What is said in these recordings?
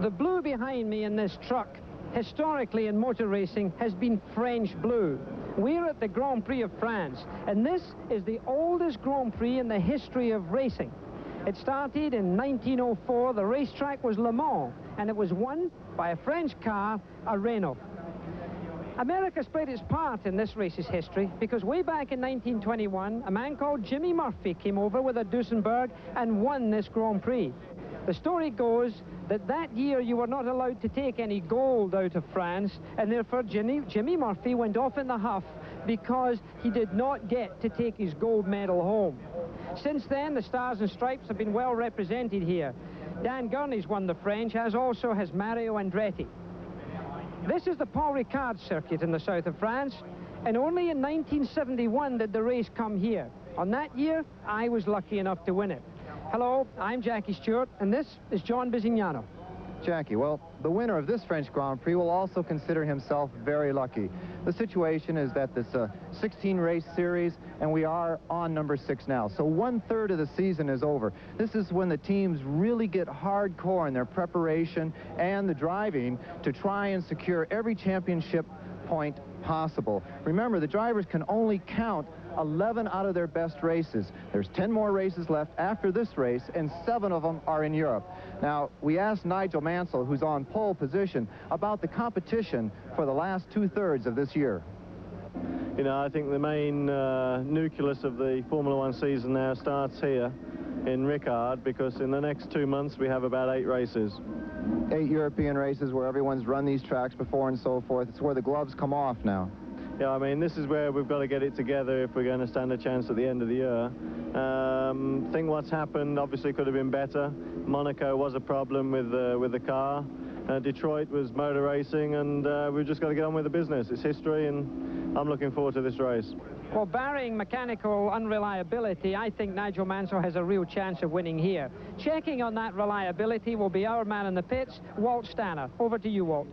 The blue behind me in this truck, historically in motor racing, has been French blue. We're at the Grand Prix of France, and this is the oldest Grand Prix in the history of racing. It started in 1904. The racetrack was Le Mans, and it was won by a French car, a Renault. America's played its part in this race's history because way back in 1921, a man called Jimmy Murphy came over with a Duesenberg and won this Grand Prix. The story goes that that year you were not allowed to take any gold out of France, and therefore Jimmy Murphy went off in the huff because he did not get to take his gold medal home. Since then, the Stars and Stripes have been well represented here. Dan Gurney's won the French, as also has Mario Andretti. This is the Paul Ricard circuit in the south of France, and only in 1971 did the race come here. On that year, I was lucky enough to win it. Hello, I'm Jackie Stewart, and this is John Bisignano. Jackie, well, the winner of this French Grand Prix will also consider himself very lucky. The situation is that this 16-race series, and we are on number 6 now. So 1/3 of the season is over. This is when the teams really get hardcore in their preparation and the driving to try and secure every championship point possible. Remember, the drivers can only count 11 out of their best races. There's 10 more races left after this race, and 7 of them are in Europe. Now, we asked Nigel Mansell, who's on pole position, about the competition for the last 2/3 of this year. You know, I think the main nucleus of the Formula One season now starts here in Ricard, because in the next 2 months we have about 8 races. 8 European races where everyone's run these tracks before and so forth. It's where the gloves come off now. Yeah, I mean, this is where we've got to get it together if we're going to stand a chance at the end of the year. I think what's happened obviously could have been better. Monaco was a problem with the car. Detroit was motor racing, and we've just got to get on with the business. It's history, and I'm looking forward to this race. Well, barring mechanical unreliability, I think Nigel Mansell has a real chance of winning here. Checking on that reliability will be our man in the pits, Walt Stanner. Over to you, Walt.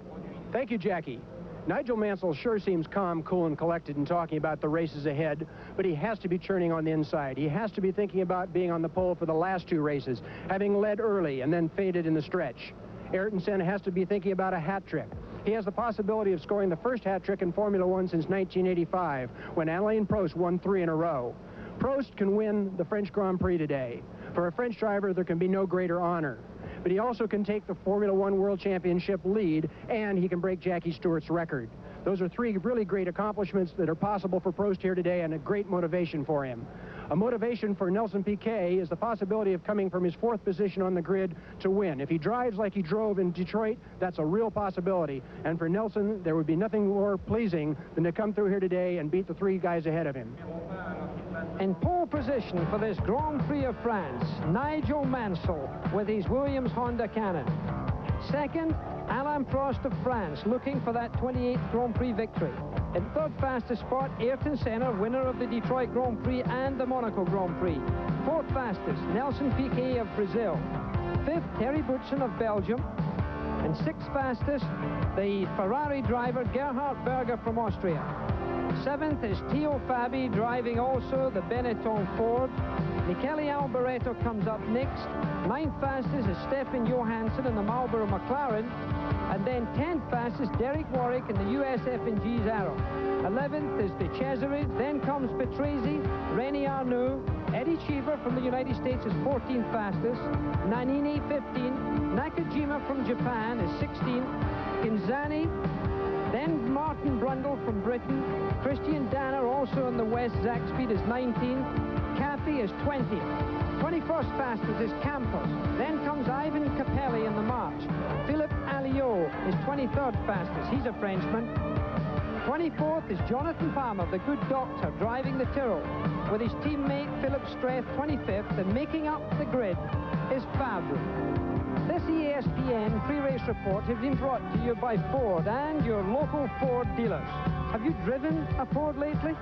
Thank you, Jackie. Nigel Mansell sure seems calm, cool, and collected in talking about the races ahead, but he has to be churning on the inside. He has to be thinking about being on the pole for the last 2 races, having led early and then faded in the stretch. Ayrton Senna has to be thinking about a hat trick. He has the possibility of scoring the first hat trick in Formula One since 1985, when Alain Prost won 3 in a row. Prost can win the French Grand Prix today. For a French driver, there can be no greater honor. But he also can take the Formula One World Championship lead, and he can break Jackie Stewart's record. Those are 3 really great accomplishments that are possible for Prost here today, and a great motivation for him. A motivation for Nelson Piquet is the possibility of coming from his 4th position on the grid to win. If he drives like he drove in Detroit, that's a real possibility. And for Nelson, there would be nothing more pleasing than to come through here today and beat the 3 guys ahead of him. In pole position for this Grand Prix of France, Nigel Mansell with his Williams Honda Cannon. Second, Alain Prost of France, looking for that 28th Grand Prix victory. In 3rd fastest spot, Ayrton Senna, winner of the Detroit Grand Prix and the Monaco Grand Prix. 4th fastest, Nelson Piquet of Brazil. 5th, Terry Boutsen of Belgium. And 6th fastest, the Ferrari driver Gerhard Berger from Austria. 7th is Theo Fabi, driving also the Benetton Ford. Michele Alboreto comes up next. 9th fastest is Stefan Johansson in the Marlboro McLaren. And then 10th fastest, Derek Warwick in the US F&G's Arrow. 11th is De Cesare, then comes Petresi, Rene Arnoux. Eddie Cheever from the United States is 14th fastest. Nannini, 15th. Nakajima from Japan is 16th. Kinzani, then Martin Brundle from Britain. Christian Danner, also in the West, Zakspeed is 19th. Cathy is 20th. 21st fastest is Campos. Then comes Ivan Capelli in the March. Philippe Alliot is 23rd fastest. He's a Frenchman. 24th is Jonathan Palmer, the good doctor, driving the Tyrrell, with his teammate Philip Streff 25th, and making up the grid is Fabre. This ESPN pre-race report has been brought to you by Ford and your local Ford dealers. Have you driven a Ford lately?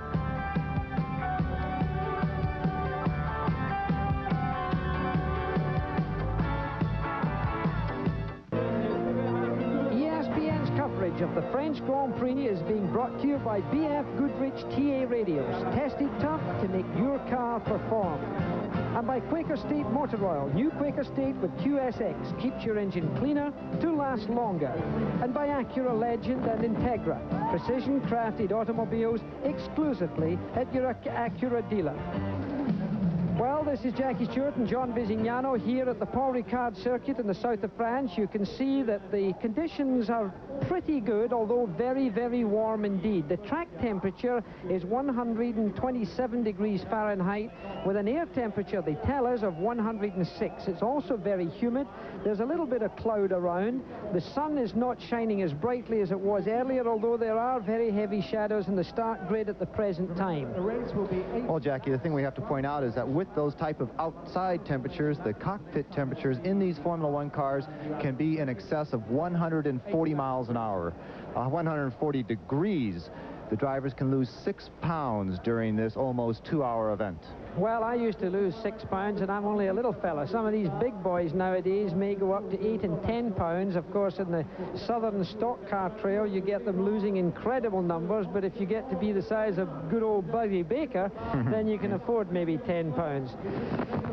ESPN's coverage of the French Grand Prix is being brought to you by BF Goodrich TA radios, tested tough to make your car perform. And by Quaker State Motor Oil, new Quaker State with QSX keeps your engine cleaner to last longer. And by Acura Legend and Integra, precision crafted automobiles exclusively at your Acura dealer. Well, this is Jackie Stewart and John Bisignano here at the Paul Ricard circuit in the south of France. You can see that the conditions are pretty good, although very, very warm indeed. The track temperature is 127 degrees Fahrenheit with an air temperature, they tell us, of 106. It's also very humid. There's a little bit of cloud around. The sun is not shining as brightly as it was earlier, although there are very heavy shadows in the start grid at the present time. The race will be Well, Jackie, the thing we have to point out is that with those type of outside temperatures, the cockpit temperatures in these Formula One cars can be in excess of 140 miles an hour, 140 degrees. The drivers can lose 6 pounds during this almost 2-hour event. Well, I used to lose 6 pounds, and I'm only a little fella. Some of these big boys nowadays may go up to 8 and 10 pounds. Of course, in the southern stock car trail, you get them losing incredible numbers, but if you get to be the size of good old Buddy Baker, then you can afford maybe 10 pounds.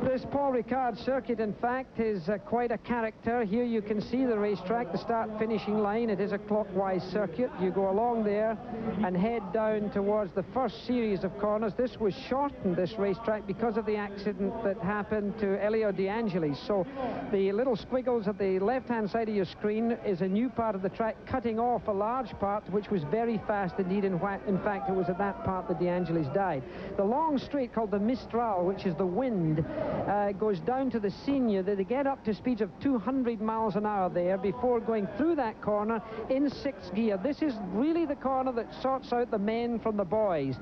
This Paul Ricard circuit, in fact, is quite a character. Here you can see the racetrack, the start-finishing line. It is a clockwise circuit. You go along there and head down towards the first series of corners. This was shortened, this racetrack, because of the accident that happened to Elio De Angelis. So the little squiggles at the left-hand side of your screen is a new part of the track, cutting off a large part, which was very fast indeed. In fact, it was at that part that De Angelis died. The long straight called the Mistral, which is the wind, goes down to the Senior. They get up to speeds of 200 miles an hour there before going through that corner in 6th gear. This is really the corner that sorts out the men from the boys.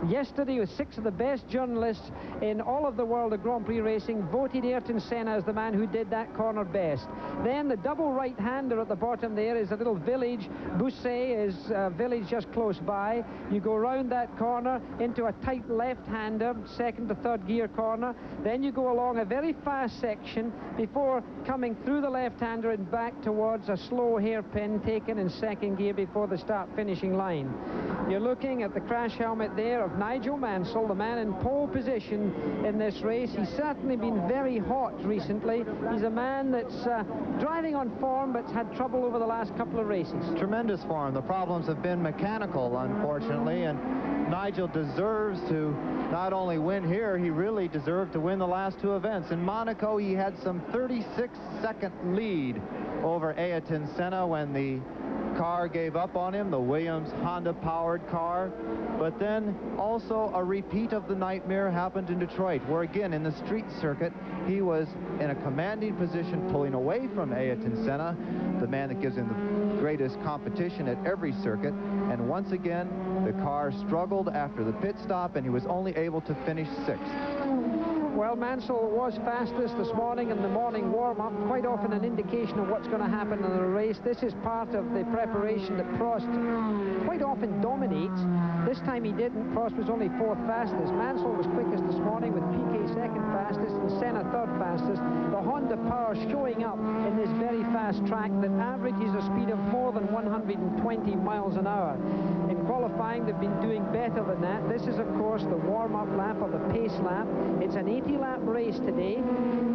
Yesterday, with 6 of the best journalists in all of the world of Grand Prix racing, voted Ayrton Senna as the man who did that corner best. Then the double right-hander at the bottom there is a little village. Bousset is a village just close by. You go round that corner into a tight left-hander, 2nd to 3rd gear corner. Then you go along a very fast section before coming through the left-hander and back towards a slow hairpin taken in 2nd gear before the start-finishing line. You're looking at the crash helmet there of Nigel Mansell, the man in pole position in this race. He's certainly been very hot recently. He's a man that's driving on form, but's had trouble over the last couple of races. Tremendous form. The problems have been mechanical, unfortunately, and Nigel deserves to not only win here, he really deserved to win the last 2 events. In Monaco, he had some 36-second lead over Ayrton Senna when the car gave up on him, the Williams Honda-powered car. But then also a repeat of the nightmare happened in Detroit, where again in the street circuit he was in a commanding position, pulling away from Ayrton Senna, the man that gives him the greatest competition at every circuit. And once again the car struggled after the pit stop, and he was only able to finish 6th. Well, Mansell was fastest this morning in the morning warm-up, quite often an indication of what's going to happen in a race. This is part of the preparation that Prost quite often dominates. This time he didn't. Prost was only 4th fastest. Mansell was quickest this morning with Piquet 2nd fastest and Senna 3rd fastest. The Honda power showing up in this very fast track that averages a speed of more than 120 miles an hour. In qualifying, they've been doing better than that. This is, of course, the warm-up lap or the pace lap. It's an 80-lap race today.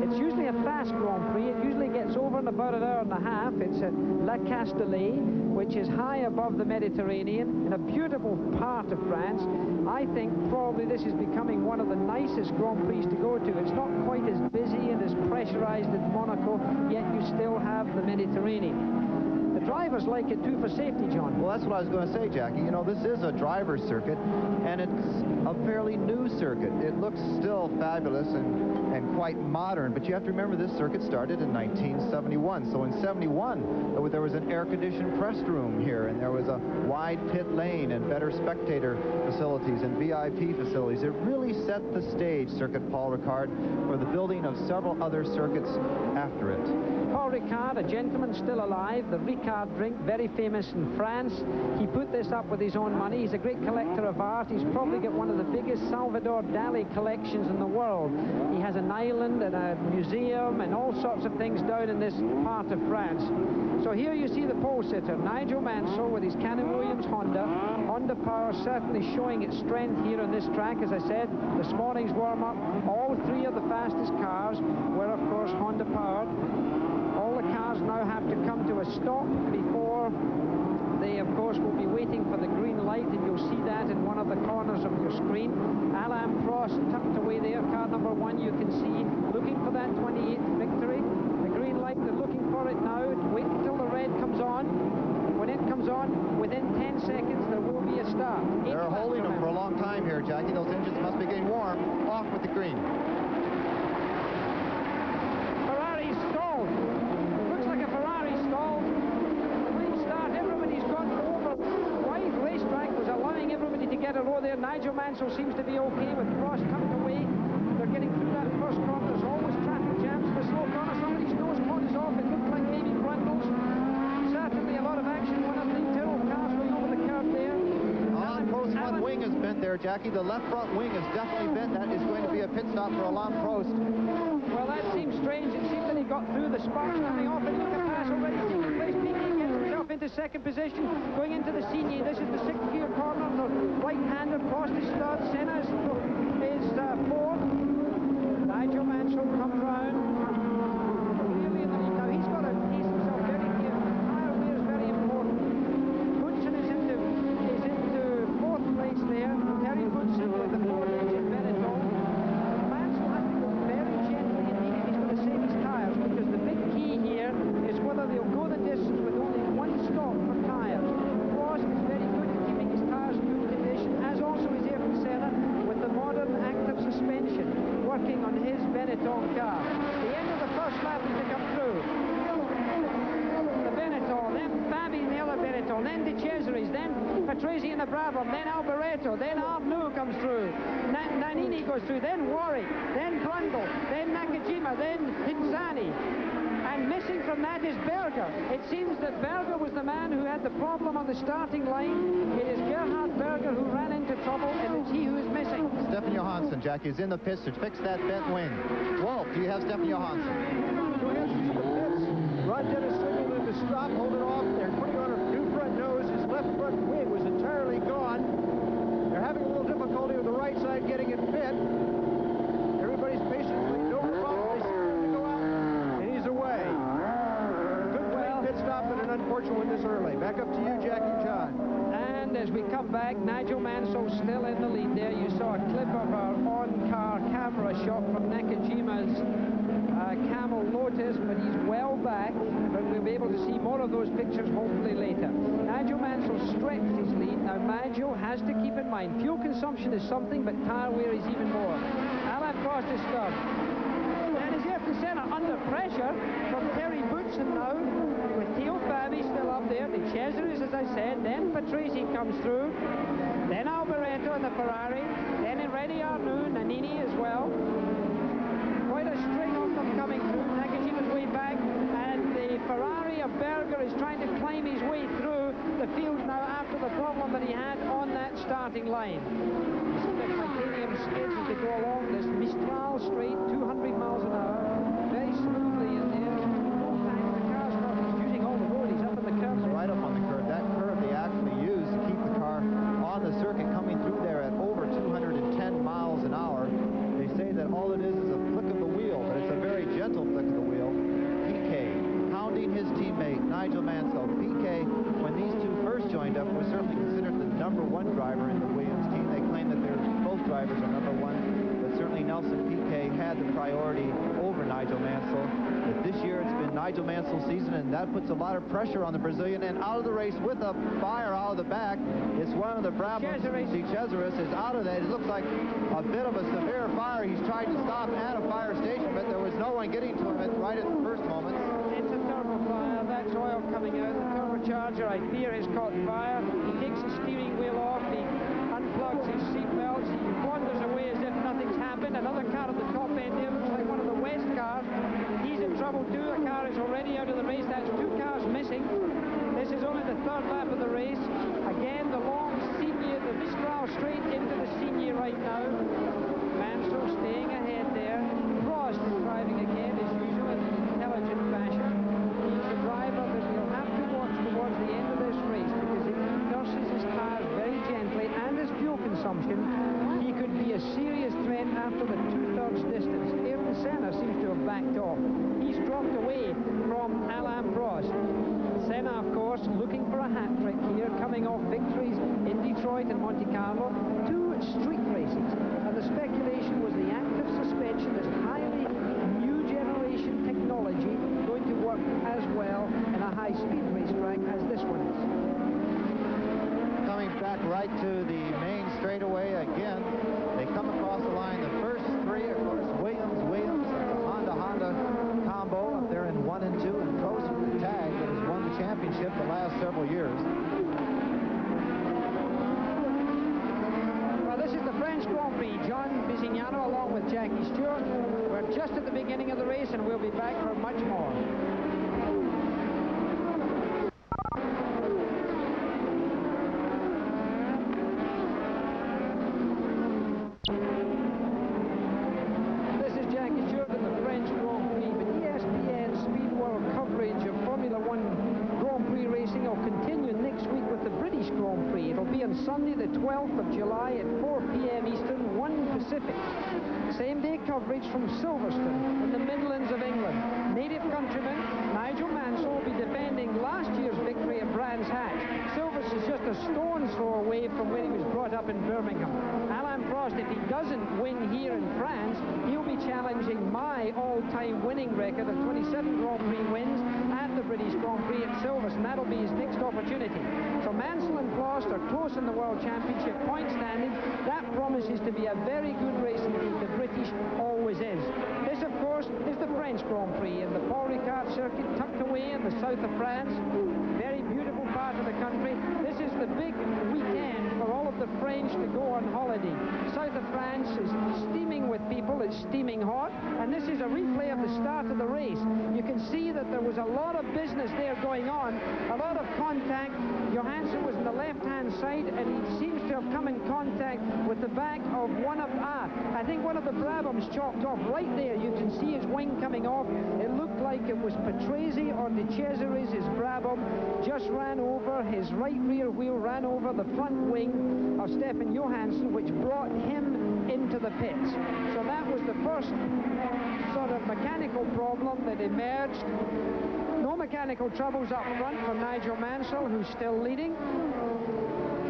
It's usually a fast Grand Prix. It usually gets over in about an hour and a half. It's at La Castellet, which is high above the Mediterranean in a beautiful part of France. I think probably this is becoming one of the nicest Grand Prix to go to. It's not quite as busy and as pressurized as Monaco, yet you still have the Mediterranean. The drivers like it too for safety, John. Well, that's what I was going to say, Jackie. You know, this is a driver's circuit, and it's a fairly new circuit. It looks still fabulous and quite modern, but you have to remember this circuit started in 1971. So in 71, there was an air-conditioned press room here, and there was a wide pit lane and better spectator facilities and VIP facilities. It really set the stage, Circuit Paul Ricard, for the building of several other circuits after it. Paul Ricard, a gentleman still alive, the Ricard drink, very famous in France. He put this up with his own money. He's a great collector of art. He's probably got one of the biggest Salvador Dali collections in the world. He has an island and a museum and all sorts of things down in this part of France. So here you see the pole sitter, Nigel Mansell, with his Cannon Williams Honda. Honda Power certainly showing its strength here on this track. As I said, this morning's warm-up, all three of the fastest cars were, of course, Honda powered. All the cars now have to come to a stop before they, of course, will be waiting for the green light, and you'll see that in one of the corners of your screen. Alain Prost tucked away there, car number 1, you can see, looking for that 28th victory. The green light, they're looking for it now. Wait until the red comes on. When it comes on, within 10 seconds, there will be a start. They're holding them for a long time here, Jackie. Those engines must be getting warm. Off with the green. Ferrari stalled. Looks like a Ferrari stalled. Great start. Everybody's gone over. Wide racetrack was allowing everybody to get a row there. Nigel Mansell seems to be okay with Prost tucked away. They're getting through that first corner. There's always traffic jams in the slow corner. Somebody's nose cone is off. It looked like maybe Brundle's. Certainly a lot of action. One of the Tyrrell cars going over the curb there. Alain Prost's front wing is bent there, Jackie. The left front wing is definitely bent. That is going to be a pit stop for Alain Prost. Well, that seems strange. It seemed that he got through. The sparks coming off, and look, a pass already taking place. Piquet gets himself into second position, going into the Signy. This is the 6th gear corner. The right-hander, Prost is third. Senna is fourth. Nigel Mansell comes round. Really in the lead. Now, he's got to pace himself very carefully. Tire wear is very important. Goodson is into 4th place there. Terry Goodson with the Ford engine Benetton. Mansell has to go very gently indeed if he's going to save his tires, because the big key here is whether they'll go the distance with only one stop for tires. Prost is very good at keeping his tires in good condition, as also is Ayrton Senna with the modern active suspension working on his Benetton car. The end of the first lap is to come through. The Benetton, then Fabi in the other Benetton, then De Cesaris, then Patrese in the Brabham, then Alboreto, then Arnoux comes through, Nannini goes through, then Warwick, then Brundle, then Nakajima, then Hinzani. And missing from that is Berger. It seems that Berger was the man who had the problem on the starting line. It is Gerhard Berger who ran into trouble, and it's he who is missing. Stefan Johansson, Jackie, is in the pits to fix that bent wing. Wolf, do you have Stefan Johansson? Johansson's in the pits. Ron Dennis signaled him to stop, hold it off. They're putting on a new front nose. His left front wing was entirely gone. They're having a little difficulty with the right side getting it fit. Everybody's patiently, no problem. They see him to go out, and he's away. Good pit stop, and an unfortunate one this early. Back up to you, Jackie John. And as we come back, Nigel Mansell still in the lead there. You saw a clip of our on-car camera shot from Nakajima's Camel Lotus, but he's well back, but we'll be able to see more of those pictures hopefully later. Nigel Mansell stretched his lead. Now Nigel has to keep in mind, fuel consumption is something, but tyre wear is even more. Alain Prost is third. Then is Ayrton Senna under pressure from Terry Boutsen now, with Theo Fabi still up there. De Cesaris, as I said, then Patrese comes through, then Alboreto in the Ferrari, then Irene Arnoux, Nannini as well. Quite a string of them coming through. Nakajima's way back, and the Ferrari of Berger is trying to climb his way through the field now after the problem that he had on that starting line. You see the titanium skids as they go along this Mistral straight, 200 miles an hour, very smoothly in there. No time, the car's not, he's using all the road, he's up in the curb. Right up on the curve. That curve they actually use to keep the car on the circuit, coming through there at over 210 miles an hour. They say that all it is a flick of the wheel, but it's a very gentle flick of the wheel. Piquet hounding his teammate Nigel Mansell. Piquet, when these two first joined up, was certainly considered the #1 driver in the Williams team. They claim that both drivers are #1, but certainly Nelson Piquet had the priority over Nigel Mansell. But this year it's been Nigel Mansell's season, and that puts a lot of pressure on the Brazilian. And out of the race with a fire out of the back, it's one of the Brabhams. De Cesaris is out of that. It looks like a bit of a severe fire. He's tried to stop at a fire station, but there was no one getting to him right at the first moments. It's a turbo fire. That's oil coming out. The turbocharger, I fear, has caught fire. He takes his steering wheel off. He unplugs his seat belts. He wanders away as if nothing's happened. Another car at the top end there looks like one of the West cars. He's in trouble too. The car is already coming off victories in Detroit and Monte Carlo, 2 street races. And the speculation was the active suspension, this highly new generation technology, going to work as well in a high-speed racetrack as this one is. Coming back right to the main straightaway again. They come across the line. The first 3, of course, Williams, the Honda combo up there in 1 and 2, and Prost, the tag that has won the championship the last several years. Well, this is the French Grand Prix. John Bisignano along with Jackie Stewart. We're just at the beginning of the race, and we'll be back for much more. Sunday the 12th of July at 4 p.m. Eastern, 1 Pacific. Same-day coverage from Silverstone in the Midlands of England. Native countryman Nigel Mansell will be defending last year's victory at Brands Hatch. Silverstone is just a stone's throw away from where he was brought up in Birmingham. Alain Prost, if he doesn't win here in France, he'll be challenging my all-time winning record of 27 Grand Prix wins at the British Grand Prix at Silverstone. That'll be his next opportunity. So Mansell and Prost are close in the World Championship point standing. That promises to be a very good race indeed. The British always is. This, of course, is the French Grand Prix in the Paul Ricard circuit, tucked away in the south of France. Very beautiful part of the country. This is the big weekend for all of the French to go on holiday. South of France is steaming with people. It's steaming hot. And this is a replay of the start of the race. You can see that there was a lot of business there going on, a lot of contact. Johansson was on the left-hand side, and he seems to have come in contact with the back of I think one of the Brabhams chalked off right there. You can see his wing coming off. It looked like it was Patrese or De Cesaris, his Brabham, just ran over, his right rear wheel ran over the front wing of Stefan Johansson, which brought him into the pits. So that was the first sort of mechanical problem that emerged. No mechanical troubles up front for Nigel Mansell, who's still leading.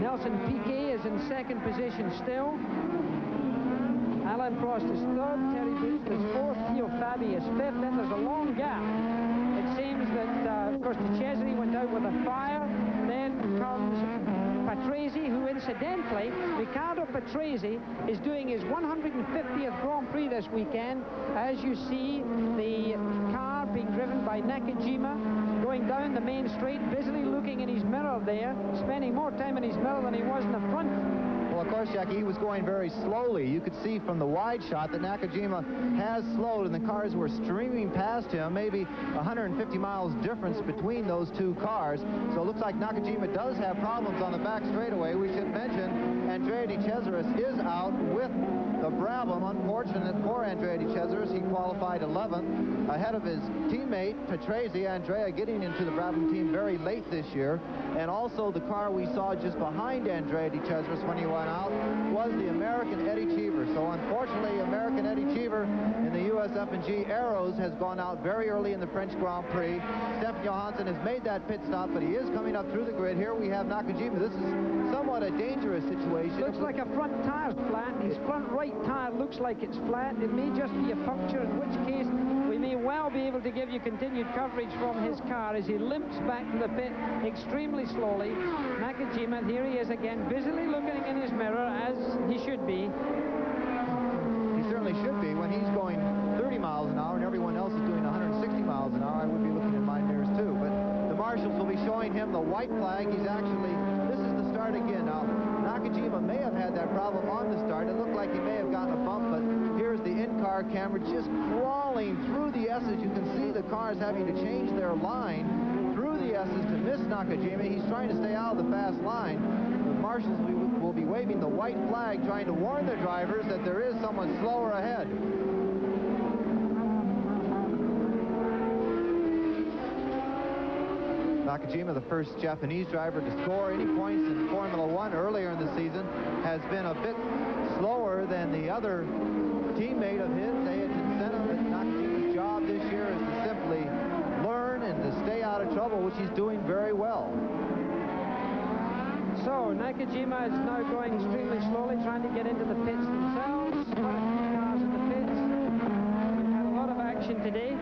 Nelson Piquet is in second position still. Alain Prost is third, Terry Boutes is fourth, Theo Fabi is fifth. Then there's a long gap. It seems that, of course, De Cesaris went out with a fire. Then comes Patrese, who incidentally, Riccardo Patrese is doing his 150th Grand Prix this weekend. As you see, the car being driven by Nakajima, going down the main straight, busily looking in his mirror there, spending more time in his mirror than he was in the front. Well, of course, Jackie, he was going very slowly. You could see from the wide shot that Nakajima has slowed, and the cars were streaming past him, maybe 150 miles difference between those two cars. So it looks like Nakajima does have problems on the back straightaway. We should mention Andrea De Cesaris is out with the Brabham. Unfortunate for Andrea De Cesaris. He qualified 11th ahead of his teammate Patrese. Andrea getting into the Brabham team very late this year. And also the car we saw just behind Andrea De Cesaris when he went out was the American Eddie Cheever. So unfortunately, American Eddie Cheever in the USF&G Arrows has gone out very early in the French Grand Prix. Stefan Johansson has made that pit stop, but he is coming up through the grid. Here we have Nakajima. This is somewhat a dangerous situation. Looks like a front tire's flat. His front right tire looks like it's flat. It may just be a puncture, in which case we may well be able to give you continued coverage from his car as he limps back to the pit extremely slowly. Nakajima, here he is again, busily looking in his mirror, as he should be. He certainly should be. When he's going 30 miles an hour and everyone else is doing 160 miles an hour, I would be looking in my mirrors too. But the marshals will be showing him the white flag. He's actually, this is the start again. Now, Nakajima may have had that problem on the start. It looked like he may have gotten a bump, but here's the in-car camera just crawling through the S's. You can see the cars having to change their line through the S's to miss Nakajima. He's trying to stay out of the fast line. The marshals will be waving the white flag, trying to warn the drivers that there is someone slower ahead. Nakajima, the first Japanese driver to score any points in Formula One earlier in the season, has been a bit slower than the other teammate of his, Ayrton Senna. But Nakajima's job this year is to simply learn and to stay out of trouble, which he's doing very well. So Nakajima is now going extremely slowly, trying to get into the pits themselves. Quite a few cars in the pits. We've had a lot of action today.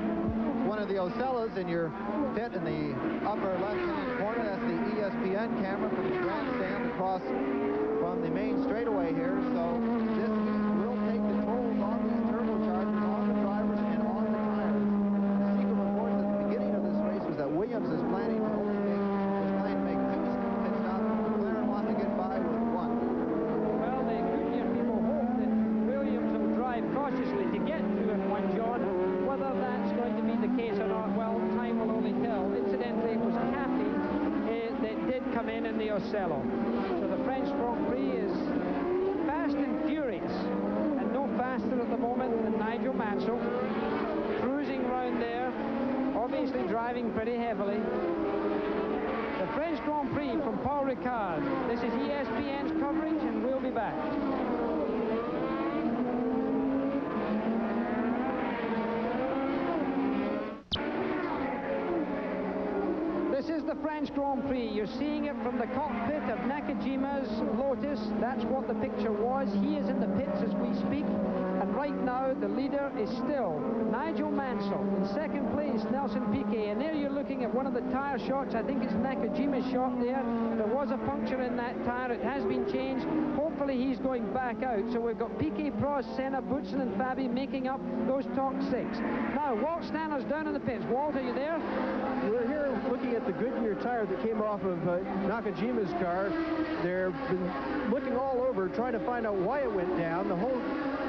One of the Ocellas in your pit in the upper left-hand corner. That's the ESPN camera from the grandstand across from the main straightaway here. So this heat will take the tolls on these turbochargers, on the drivers, and on the tires. The secret, of course, at the beginning of this race was that Williams is planning to make 2 pit stops. McLaren wants to get by with 1. Well, the Goodyear people hope that Williams will drive cautiously to get 2 and 1, John. Whether that's going to be the case or not, well, time will only tell. Incidentally, it was Cathy that did come in the Ocello. So the French Grand Prix is fast and furious, and no faster at the moment than Nigel Mansell, cruising around there, obviously driving pretty heavily. The French Grand Prix from Paul Ricard. This is ESPN's coverage, and we'll be back. This is the French Grand Prix. You're seeing it from the cockpit of Nakajima's Lotus. That's what the picture was. He is in the pits as we speak. And right now, the leader is still Nigel Mansell. In second place, Nelson Piquet. And there you're looking at one of the tire shots. I think it's Nakajima's shot there. There was a puncture in that tire. It has been changed. Hopefully, he's going back out. So we've got Piquet, Prost, Senna, Boutsen, and Fabi making up those top 6. Now, Walt Stanler's down in the pits. Walt, are you there? We're here looking at the Goodyear tire that came off of Nakajima's car. They've been looking all over, trying to find out why it went down. The whole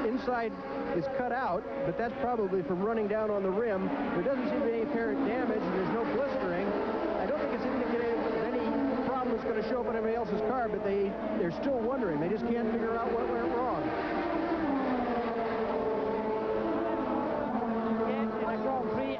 inside is cut out, but that's probably from running down on the rim. There doesn't seem to be any apparent damage, and there's no blistering. I don't think it's indicative of any problem that's going to show up on everybody else's car, but they're still wondering. They just can't figure out what went wrong.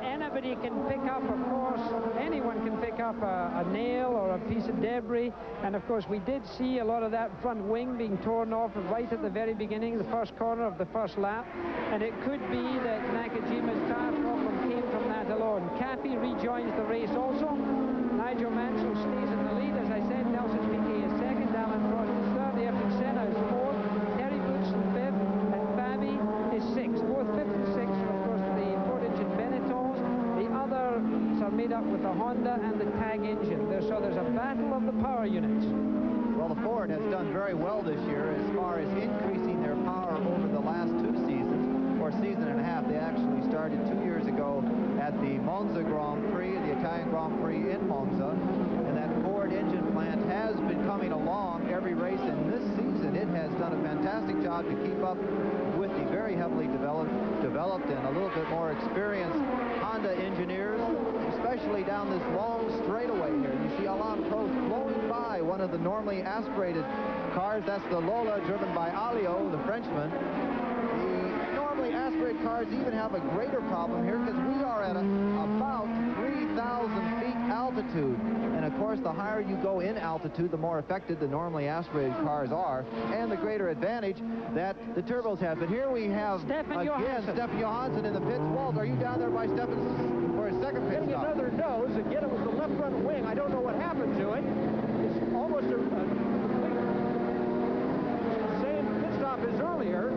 Anybody can pick up, of course, anyone can pick up a nail or a piece of debris, and of course we did see a lot of that front wing being torn off right at the very beginning, the first corner of the first lap, and it could be that Nakajima's tire problem came from that alone. Cathy rejoins the race also. Nigel Mansell stays in the lead. As I said, Nelson Piquet is second, Alain Prost is third, Ayrton Senna is fourth, Terry Boutsen fifth, and Fabi is sixth. Both fifth and sixth are, of course, the Ford-engine Benettons. The others are made up with the Honda and the TAG engine. So there's a battle of the power units. Well, the Ford has done very well this year as far as increasing their power over the last 2 seasons, or season and a half. They actually started 2 years ago at the Monza Grand Prix, the Italian Grand Prix in Monza, and that Ford engine plant has been coming along every race, and this season it has done a fantastic job to keep up with the very heavily developed and a little bit more experienced Honda engineers, especially down this long straightaway here. You see Alain Prost blowing by one of the normally aspirated cars. That's the Lola, driven by Alliot, the Frenchman. The normally aspirated cars even have a greater problem here because we are at about 3,000 feet altitude. And of course, the higher you go in altitude, the more affected the normally aspirated cars are, and the greater advantage that the turbos have. But here we have, Stefan Johansson in the pits. Walt, are you down there by Stefan for his second pit Getting stop? another nose. Again, it was the left front wing. I don't know what happened to it. It's almost a complete same pit stop as earlier.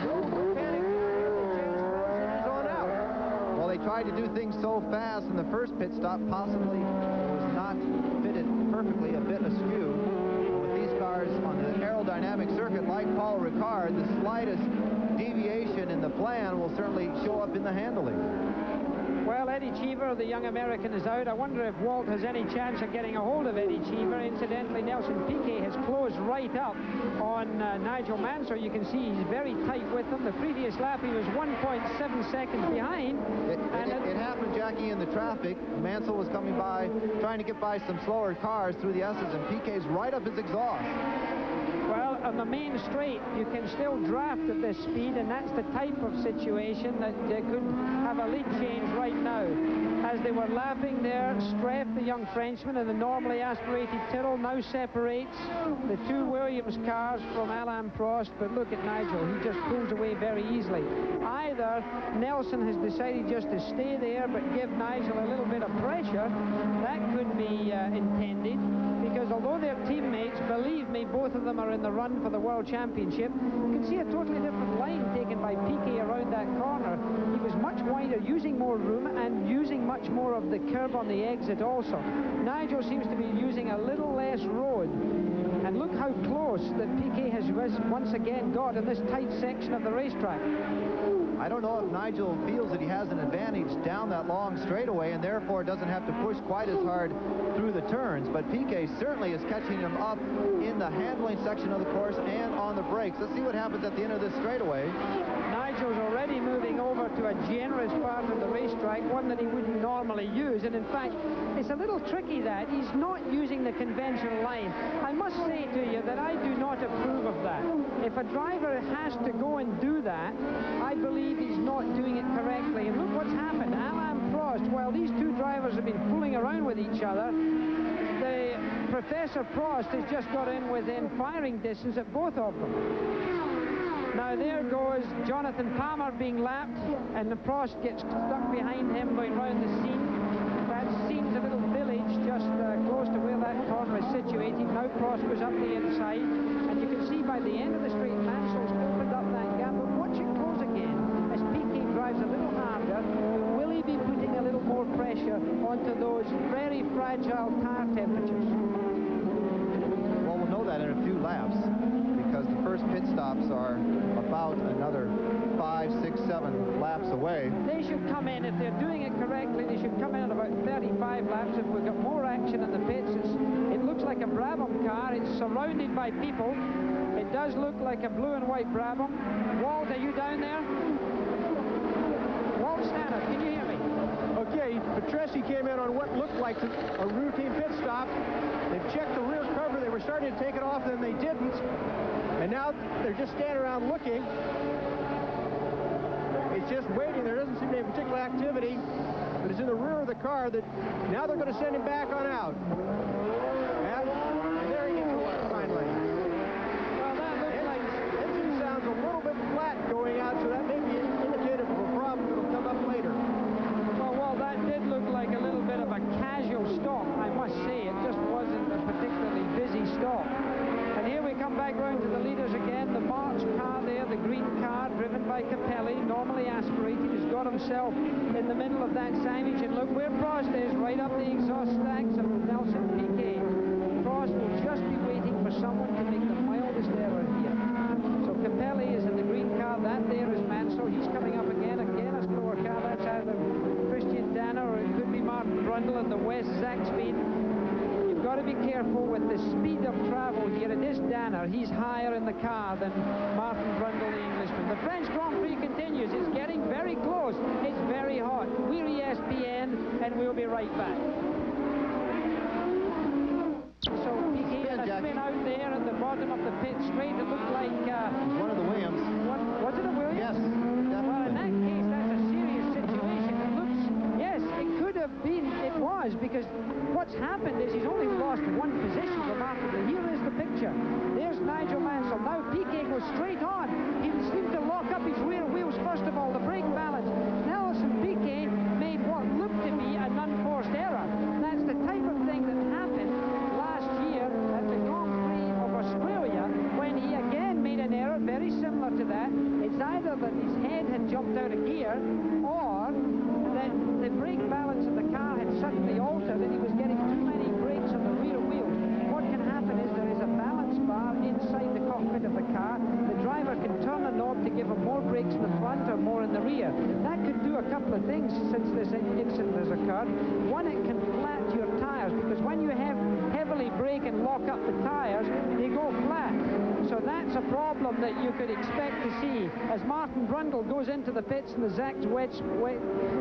No panic here. They changed nose and is on out. Well, they tried to do things so fast in the first pit stop, possibly was not fitted perfectly, a bit askew. And with these cars on the aerodynamic circuit like Paul Ricard, the slightest deviation in the plan will certainly show up in the handling. Well, Eddie Cheever, the young American, is out. I wonder if Walt has any chance of getting a hold of Eddie Cheever. Incidentally, Nelson Piquet has closed right up on Nigel Mansell. You can see he's very tight with him. The previous lap, he was 1.7 seconds behind. It happened, Jackie, in the traffic. Mansell was coming by, trying to get by some slower cars through the S's, and Piquet's right up his exhaust. Well, on the main straight, you can still draft at this speed, and that's the type of situation that could have a lead change right now. As they were lapping there, Streff, the young Frenchman, and the normally aspirated Tyrrell now separates the 2 Williams cars from Alain Prost. But look at Nigel, he just pulls away very easily. Either Nelson has decided just to stay there but give Nigel a little bit of pressure. That could be intended, because although they're teammates, both of them are in the run for the World Championship. You can see a totally different line taken by Piquet around that corner. He was much wider, using more room and using much more of the curb on the exit also. Nigel seems to be using a little less road. And look how close that Piquet has once again got in this tight section of the racetrack. I don't know if Nigel feels that he has an advantage down that long straightaway and therefore doesn't have to push quite as hard through the turns, but Piquet certainly is catching him up in the handling section of the course and on the brakes. Let's see what happens at the end of this straightaway. Nigel's already moving over to a generous part of the racetrack, one that he wouldn't normally use, and in fact it's a little tricky that he's not using the conventional line. I must say to you that I do not approve of that. If a driver has to go and do that, I believe he's not doing it correctly. And look what's happened. Alain Prost, while these two drivers have been fooling around with each other, the Professor Prost has just got in within firing distance of both of them. Now there goes Jonathan Palmer being lapped, and the Prost gets stuck behind him going round the scene. That scene's a little village just close to where that corner is situated. Now Prost goes up the inside, and you can see by the end of the straight, Mansell's opened up that gap. But watch it close again as Piquet drives a little harder. Will he be putting a little more pressure onto those very fragile tire temperatures? Well, we'll know that in a few laps, because the first pit stops are about another 5, 6, 7 laps away. They should come in, if they're doing it correctly, they should come in at about 35 laps. If we've got more action in the pits, it looks like a Brabham car. It's surrounded by people. It does look like a blue and white Brabham. Walt, are you down there? Walt Stannard, can you hear me? Okay, Patrese came in on what looked like a routine pit stop. They've checked the rear cover. They were starting to take it off, then they didn't. And now they're just standing around looking. It's just waiting. There doesn't seem to be any particular activity, but it's in the rear of the car that now they're going to send him back on out. And there he gets away finally. Well, that looks like... Engine sounds a little bit flat going out, so that may be indicative of a problem that'll come up later. Well, that did look like a little bit of a casual stop, I must say. It just wasn't a particularly busy stop. And here we come back round to the leaders again. The March car there, the green car, driven by Capelli, normally aspirated, has got himself in the middle of that sandwich. And look where Prost is, right up the exhaust stacks of Nelson Piquet. Prost will just be waiting for someone to make the mildest error here. So Capelli is in the green car. That there is Mansell. He's coming up again a slower car. That's either Christian Danner or it could be Martin Brundle in the West Zaxby. You've got to be careful with the speed of travel here. It is Danner. He's higher in the car than Martin Brundle, the Englishman. The French Grand Prix continues. It's getting very close. It's very hot. We're ESPN, and we'll be right back. So Piquet had a spin out there at the bottom of the pit straight. It looked like... One of the Williams. Was it a Williams? Yes, definitely. Well, in that case, that's a serious situation. It looks... Yes, it could have been. It was, because what's happened is he's only lost one position remarkably. Here is the picture. There's Nigel Mansell. Now Piquet goes straight on. He seems to lock up his rear wheels. First of all, the brake balance. Nelson Piquet made what looked to be an unforced error. That's the type of thing that happened last year at the Grand Prix of Australia, when he again made an error very similar to that. It's either that his head had jumped out of gear, or that the brake balance of the car had suddenly altered and he was getting too many brakes on the rear wheel. What can happen is there is a balance bar inside the cockpit of the car. The driver can turn the knob to give him more brakes in the front or more in the rear. That could do a couple of things since this incident has occurred. One, it can flat your tires, because when you heavily brake and lock up the tires, they go flat. So that's a problem that you could expect to see as Martin Brundle goes into the pits in the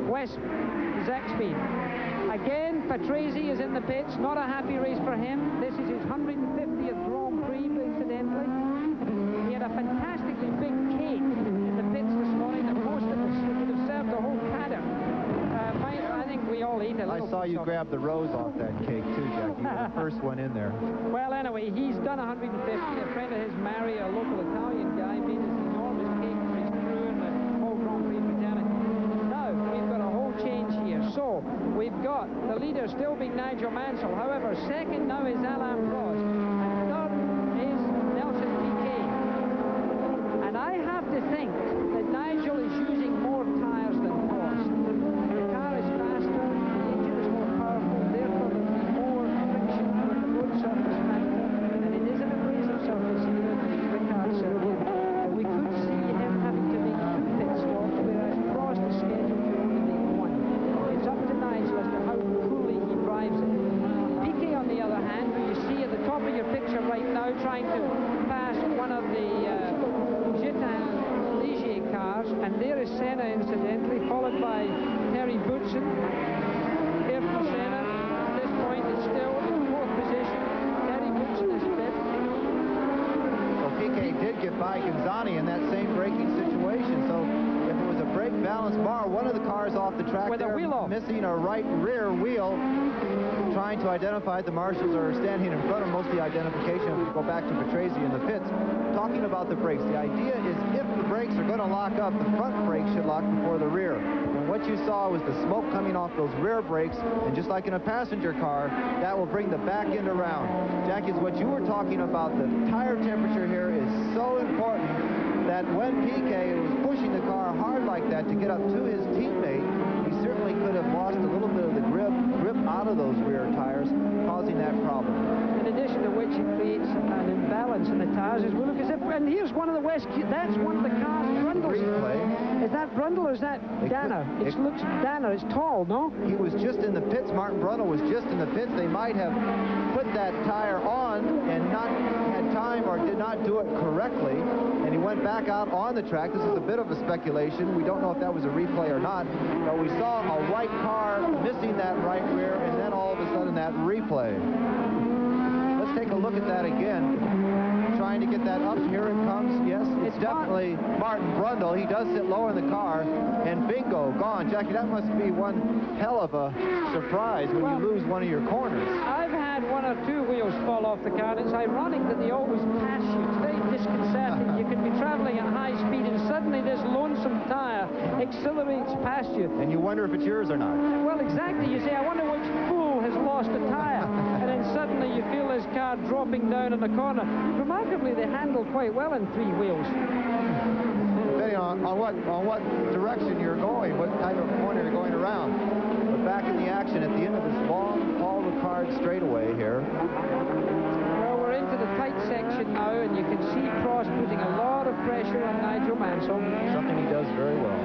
West Zaxby. Again, Patrese is in the pits. Not a happy race for him. This is his 150th Grand Prix, incidentally. He had a fantastically big cake in the pits this morning, the most that would have served the whole paddock. I think we all ate a little. I saw you grab the rose off that cake too, Jack. You were the first one in there. Well, anyway, he's done 150. A friend of his, Mary, a local Italian guy, made this enormous cake for his crew and the whole Grand Prix Britannic. Now, we've got a whole change here. So, we've got the leader still being Nigel Mansell. However, second now is Alain Prost. And third is to think that Nigel is using more tires than Prost. The car is faster, the engine is more powerful, therefore there'll be more friction with the road surface factor, and it is an abrasive surface here at the Ricard circuit. But we could see him having to make 2 pit stops, whereas Prost is scheduled to only make 1. It's up to Nigel as to how coolly he drives it. Piquet, on the other hand, who you see at the top of your picture right now, trying to pass one of the Gittin Ligier cars, and there is Senna, incidentally, followed by Terry Boutsen. Ayrton Senna, at this point, is still in 4th position. Terry Boutsen is 5th. So Piquet did get by Gonzani in that same braking situation. So if it was a brake balance bar, one of the cars off the track with there, a wheel off, missing a right rear wheel, trying to identify. The marshals are standing in front of most of the identification. If we go back to Patrese in the pits, talking about the brakes. The idea is if the brakes are going to lock up, the front brakes should lock before the rear. And what you saw was the smoke coming off those rear brakes, and just like in a passenger car, that will bring the back end around. Jackie, is what you were talking about. The tire temperature here is so important that when Piquet was pushing the car hard like that to get up to his teammate, he certainly could have lost a little bit of the grip out of those rear tires, causing that problem. In addition to which, it creates an imbalance in the tires as well. Because and here's one of the that's one of the cars. Brundle's. Replay. Is that Brundle or is that Danner? It looks Danner. It's tall, no? He was just in the pits. Martin Brundle was just in the pits. They might have put that tire on and not had time or did not do it correctly, and he went back out on the track. This is a bit of a speculation. We don't know if that was a replay or not, but we saw a white car missing that right rear, and then all of a sudden that replay. Let's take a look at that again. Trying to get that up. Here it comes. Yes, it's definitely Martin Brundle. He does sit lower in the car, and bingo, gone. Jackie, that must be one hell of a surprise when you lose one of your corners. I've had 1 or 2 wheels fall off the car, and it's ironic that they always pass you. It's very disconcerting. You can be traveling at high speed, and suddenly this lonesome tire accelerates past you. And you wonder if it's yours or not. Well, exactly. You say, I wonder which fool has lost a tire. And then suddenly you feel this car dropping down in the corner. Remarkably, they handle quite well in 3 wheels. Depending on what direction you're going, what type of corner you're going around. But back in the action at the end of this long Paul Ricard straightaway here. Well, we're into the tight section now, and you can see Prost putting a lot of pressure on Nigel Mansell. Something he does very well.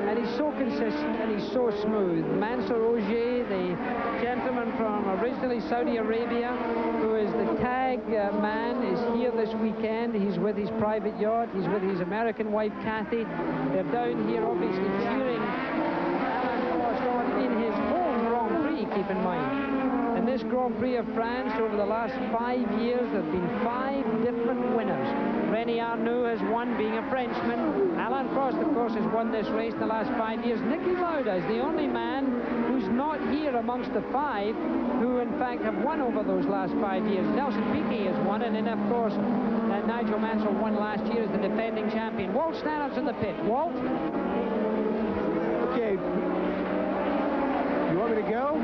And he's so consistent and he's so smooth. Mansour Ogier, the gentleman from originally Saudi Arabia, who is the tag man, is here this weekend. He's with his private yacht. He's with his American wife, Kathy. They're down here, obviously, cheering Alain Prost on in his home Grand Prix, keep in mind. In this Grand Prix of France, over the last 5 years, there have been 5 different winners. René Arnoux has won, being a Frenchman. Alain Prost, of course, has won this race in the last 5 years. Niki Lauda is the only man who's not here amongst the 5 who, in fact, have won over those last 5 years. Nelson Piquet has won, and then, of course, Nigel Mansell won last year as the defending champion. Walt Stannard's in the pit. Walt? Okay. You want me to go?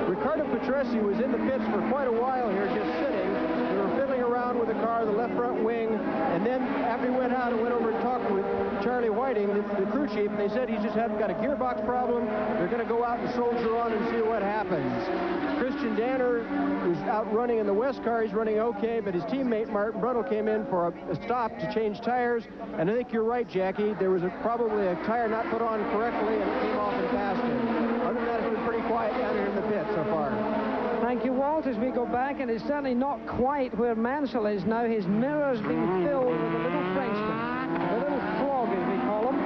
Riccardo Patrese was in the pits for quite a while here, just sitting. They were fiddling around with the car, the left front wing, and then after he went out and went over and talked with Charlie Whiting, the crew chief, and they said he's just got a gearbox problem. They're going to go out and soldier on and see what happens. Christian Danner was out running in the West car. He's running okay, but his teammate Martin Brundle came in for a stop to change tires, and I think you're right, Jackie. There was probably a tire not put on correctly, and it came off and passed him. Other than that, it's been pretty quiet down here in the pit so far. Thank you, Walt, as we go back, and it's certainly not quite where Mansell is now. His mirror's being filled with a little Frenchman, a little flog, as we call him.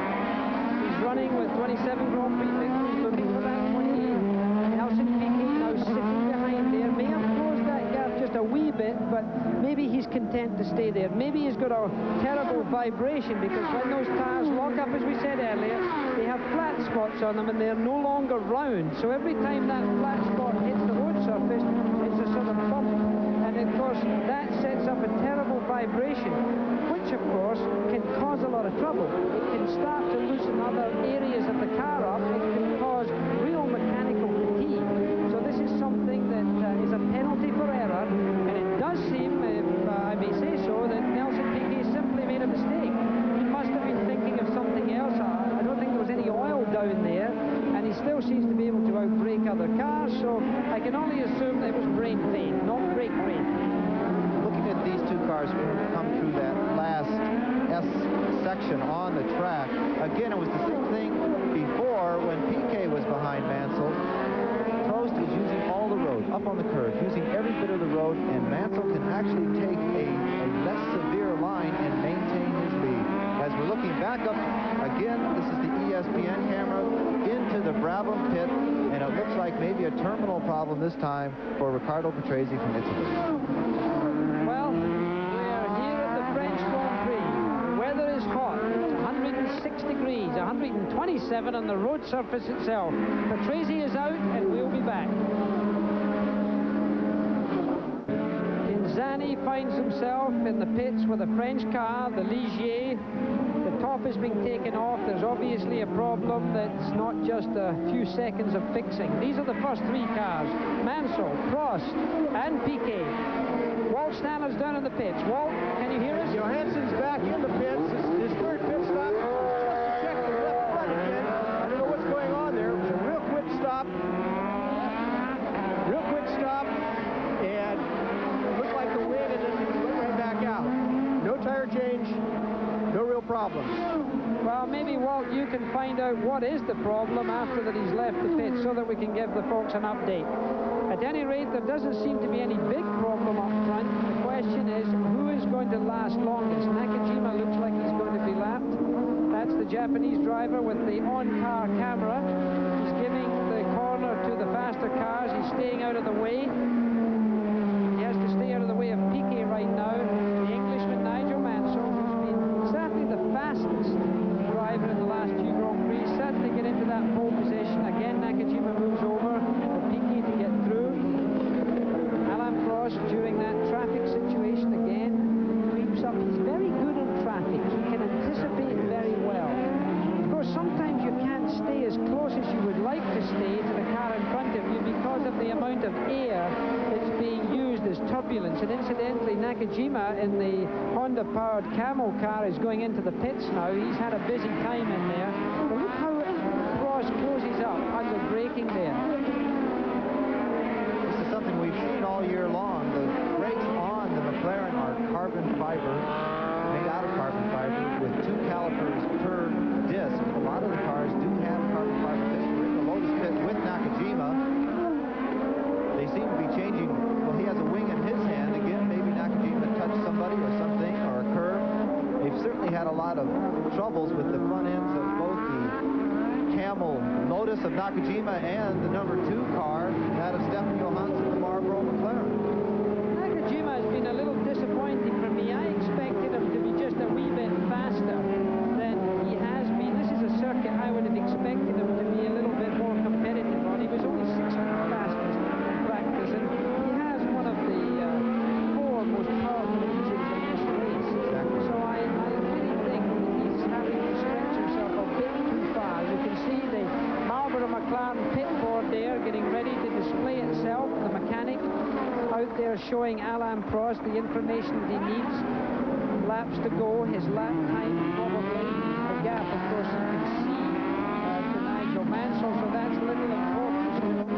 He's running with 27 Grand Prix victories, looking for that 28. Nelson Piquet now sitting behind there. May have closed that gap just a wee bit, but maybe he's content to stay there. Maybe he's got a terrible vibration, because when those tires lock up, as we said earlier, they have flat spots on them, and they're no longer round. So every time that flat spot hits the road surface, it's a sort of bump, and of course that sets up a terrible vibration, which of course can cause a lot of trouble. It can start to loosen other areas of the car up. It can cause real mechanical fatigue. So this is something that is a penalty for error, and it does seem, if I may say so, that Nelson Piquet simply made a mistake. so I can only assume it was brain drain, not brake drain. Looking at these two cars come through that last S section on the track, again, it was the same thing before when Piquet was behind Mansell. Prost is using all the road, up on the curve, using every bit of the road, and Mansell can actually take a less severe line and maintain his lead. As we're looking back up, again, this is the ESPN camera, into the Brabham pit, and it looks like maybe a terminal problem this time for Riccardo Patrese from Italy. Well, we're here at the French Grand Prix. The weather is hot. It's 106 degrees, 127 on the road surface itself. Patrese is out, and we'll be back. Ghinzani finds himself in the pits with a French car, the Ligier. The top has been taken off. There's obviously a problem that's not just a few seconds of fixing. These are the first three cars: Mansell, Prost, and Piquet. Walt Stanler's down in the pits. Walt, can you hear us? Johansson's back in the pits. His third pit stop. Just to check the left front again. I don't know what's going on there. It was a real quick stop. Real quick stop. And it looked like the wing, and then he went right back out. No tire change. No real problems. Well, maybe, Walt, you can find out what is the problem after that he's left the pit so that we can give the folks an update. At any rate, there doesn't seem to be any big problem up front. The question is, who is going to last longest? Nakajima looks like he's going to be lapped. That's the Japanese driver with the on-car camera. He's giving the corner to the faster cars. He's staying out of the way. He has to stay out of the way of Piquet right now. The Englishman, Nigel Mansell, who's been certainly the fastest driver in the last few Grand Prix, certainly get into that pole position. Again, Nakajima moves over for Piquet to get through. Alain Prost, during that traffic situation, again creeps up. He's very good in traffic. He can anticipate very well. Of course, sometimes you can't stay as close as you would like to stay to the car in front of you because of the amount of air that's being used as turbulence. And incidentally, Nakajima in the Honda-powered Camel car is going into the pits now. He's had a busy time in there. But look how Prost closes up under braking there. This is something we've seen all year long. The brakes on the McLaren are carbon fiber, made out of carbon fiber, with 2 calipers per disc. A lot of the cars do have carbon fiber discs. We're in the Lotus pit with Nakajima. They seem to be changing. Well, he has a wing in his hand. Again, maybe Nakajima touched somebody or something, or a curve. They've certainly had a lot of troubles with the front ends of both the Camel Lotus of Nakajima and the number 2 car, that of Stefan Johansson, the Marlboro McLaren. Nakajima has been a little disappointing for me. I expected him to be just a wee bit faster than he has been. This is a circuit I would have expected him to be a little bit more competitive on. He was only 16th fastest in practice, and he has one of the 4 most powerful engines in this race. Exactly. So I really think that he's having to stretch himself a bit too far. You can see the Marlboro McLaren pit board there getting ready to display itself. The mechanic out there showing Alain Prost the information that he needs. Laps to go, his lap time probably. The gap, of course, you can see to Nigel Mansell, so that's little importance to him.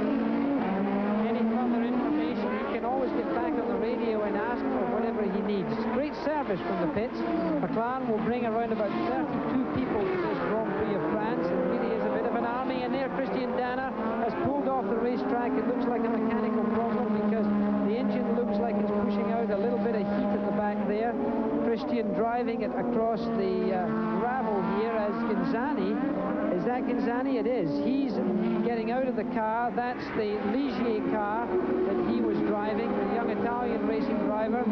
Any further information, he can always get back on the radio and ask for whatever he needs. Great service from the pits. McLaren will bring around about 32 people to this Grand Prix of France. It really is a bit of an army in there. Christian Danner has pulled off the racetrack. It looks like a mechanical problem because the engine looks like it's pushing out a little bit of heat at the back there. Christian driving it across the gravel here as Ghinzani. Is that Ghinzani? It is. He's getting out of the car. That's the Ligier car that he was driving, the young Italian racing driver.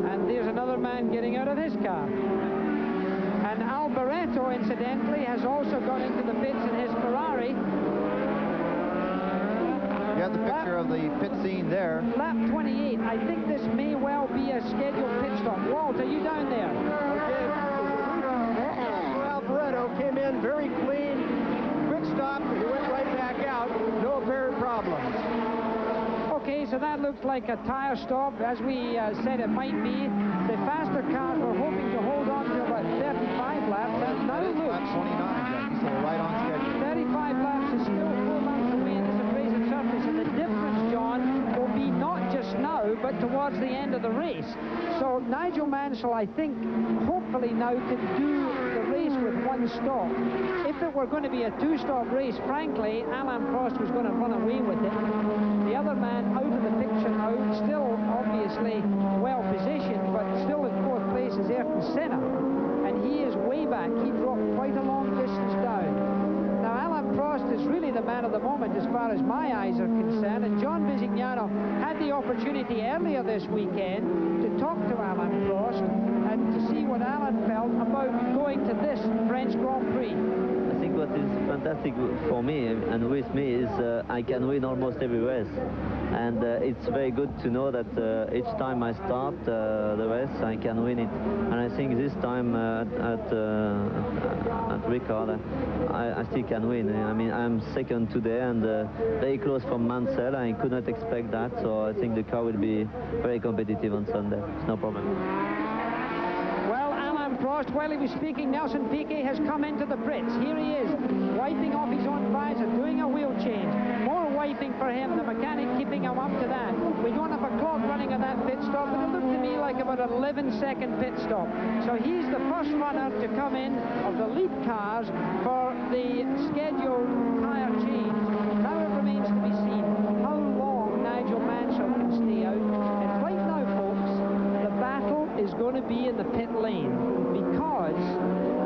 And there's another man getting out of his car. And Alboreto, incidentally, has also gone into the pits in his Ferrari. You have the picture of the pit scene there. Lap 28. I think this may well be a scheduled pit stop. Walt, are you down there? Okay. Alboreto came in very clean. Quick stop. He went right back out. No apparent problems. Okay, so that looks like a tire stop, as we said it might be. The faster cars were hoping to hold on to about 35 laps. That now That is looks... lap 29, Jackie, so we're right on schedule. 35 laps is still 4 laps away, and it's a grazing surface, and the towards the end of the race. So Nigel Mansell, I think, hopefully now can do the race with one stop. If it were going to be a two-stop race, frankly, Alain Prost was going to run away with it. The other man out of the picture now, still obviously well positioned, but still in fourth place is Ayrton Senna. And he is way back. He dropped quite a long distance down. Now, Alain Prost is really the man of the moment as far as my eyes are concerned. And John Visignano had the opportunity earlier this weekend to talk to Alain Prost and to see what Alain felt about going to this French Grand Prix. I think what is fantastic for me and with me is I can win almost every race. And it's very good to know that each time I start the race, I can win it. And I think this time at Ricard, I still can win. I mean, I'm second today and very close from Mansell. I could not expect that, so I think the car will be very competitive on Sunday. It's no problem. Well, Alain Prost, while he was speaking, Nelson Piquet has come into the Brits. Here he is, wiping off his own visor, doing a wheel change. More wiping for him, the mechanic keeping him up to that. We don't have a clock running on that pit stop, but it looked to me like about an 11-second pit stop. So he's the first runner to come in of the lead cars for the scheduled tyre change. Now it remains to be seen how long Nigel Mansell can stay out. And right now, folks, the battle is going to be in the pit lane, because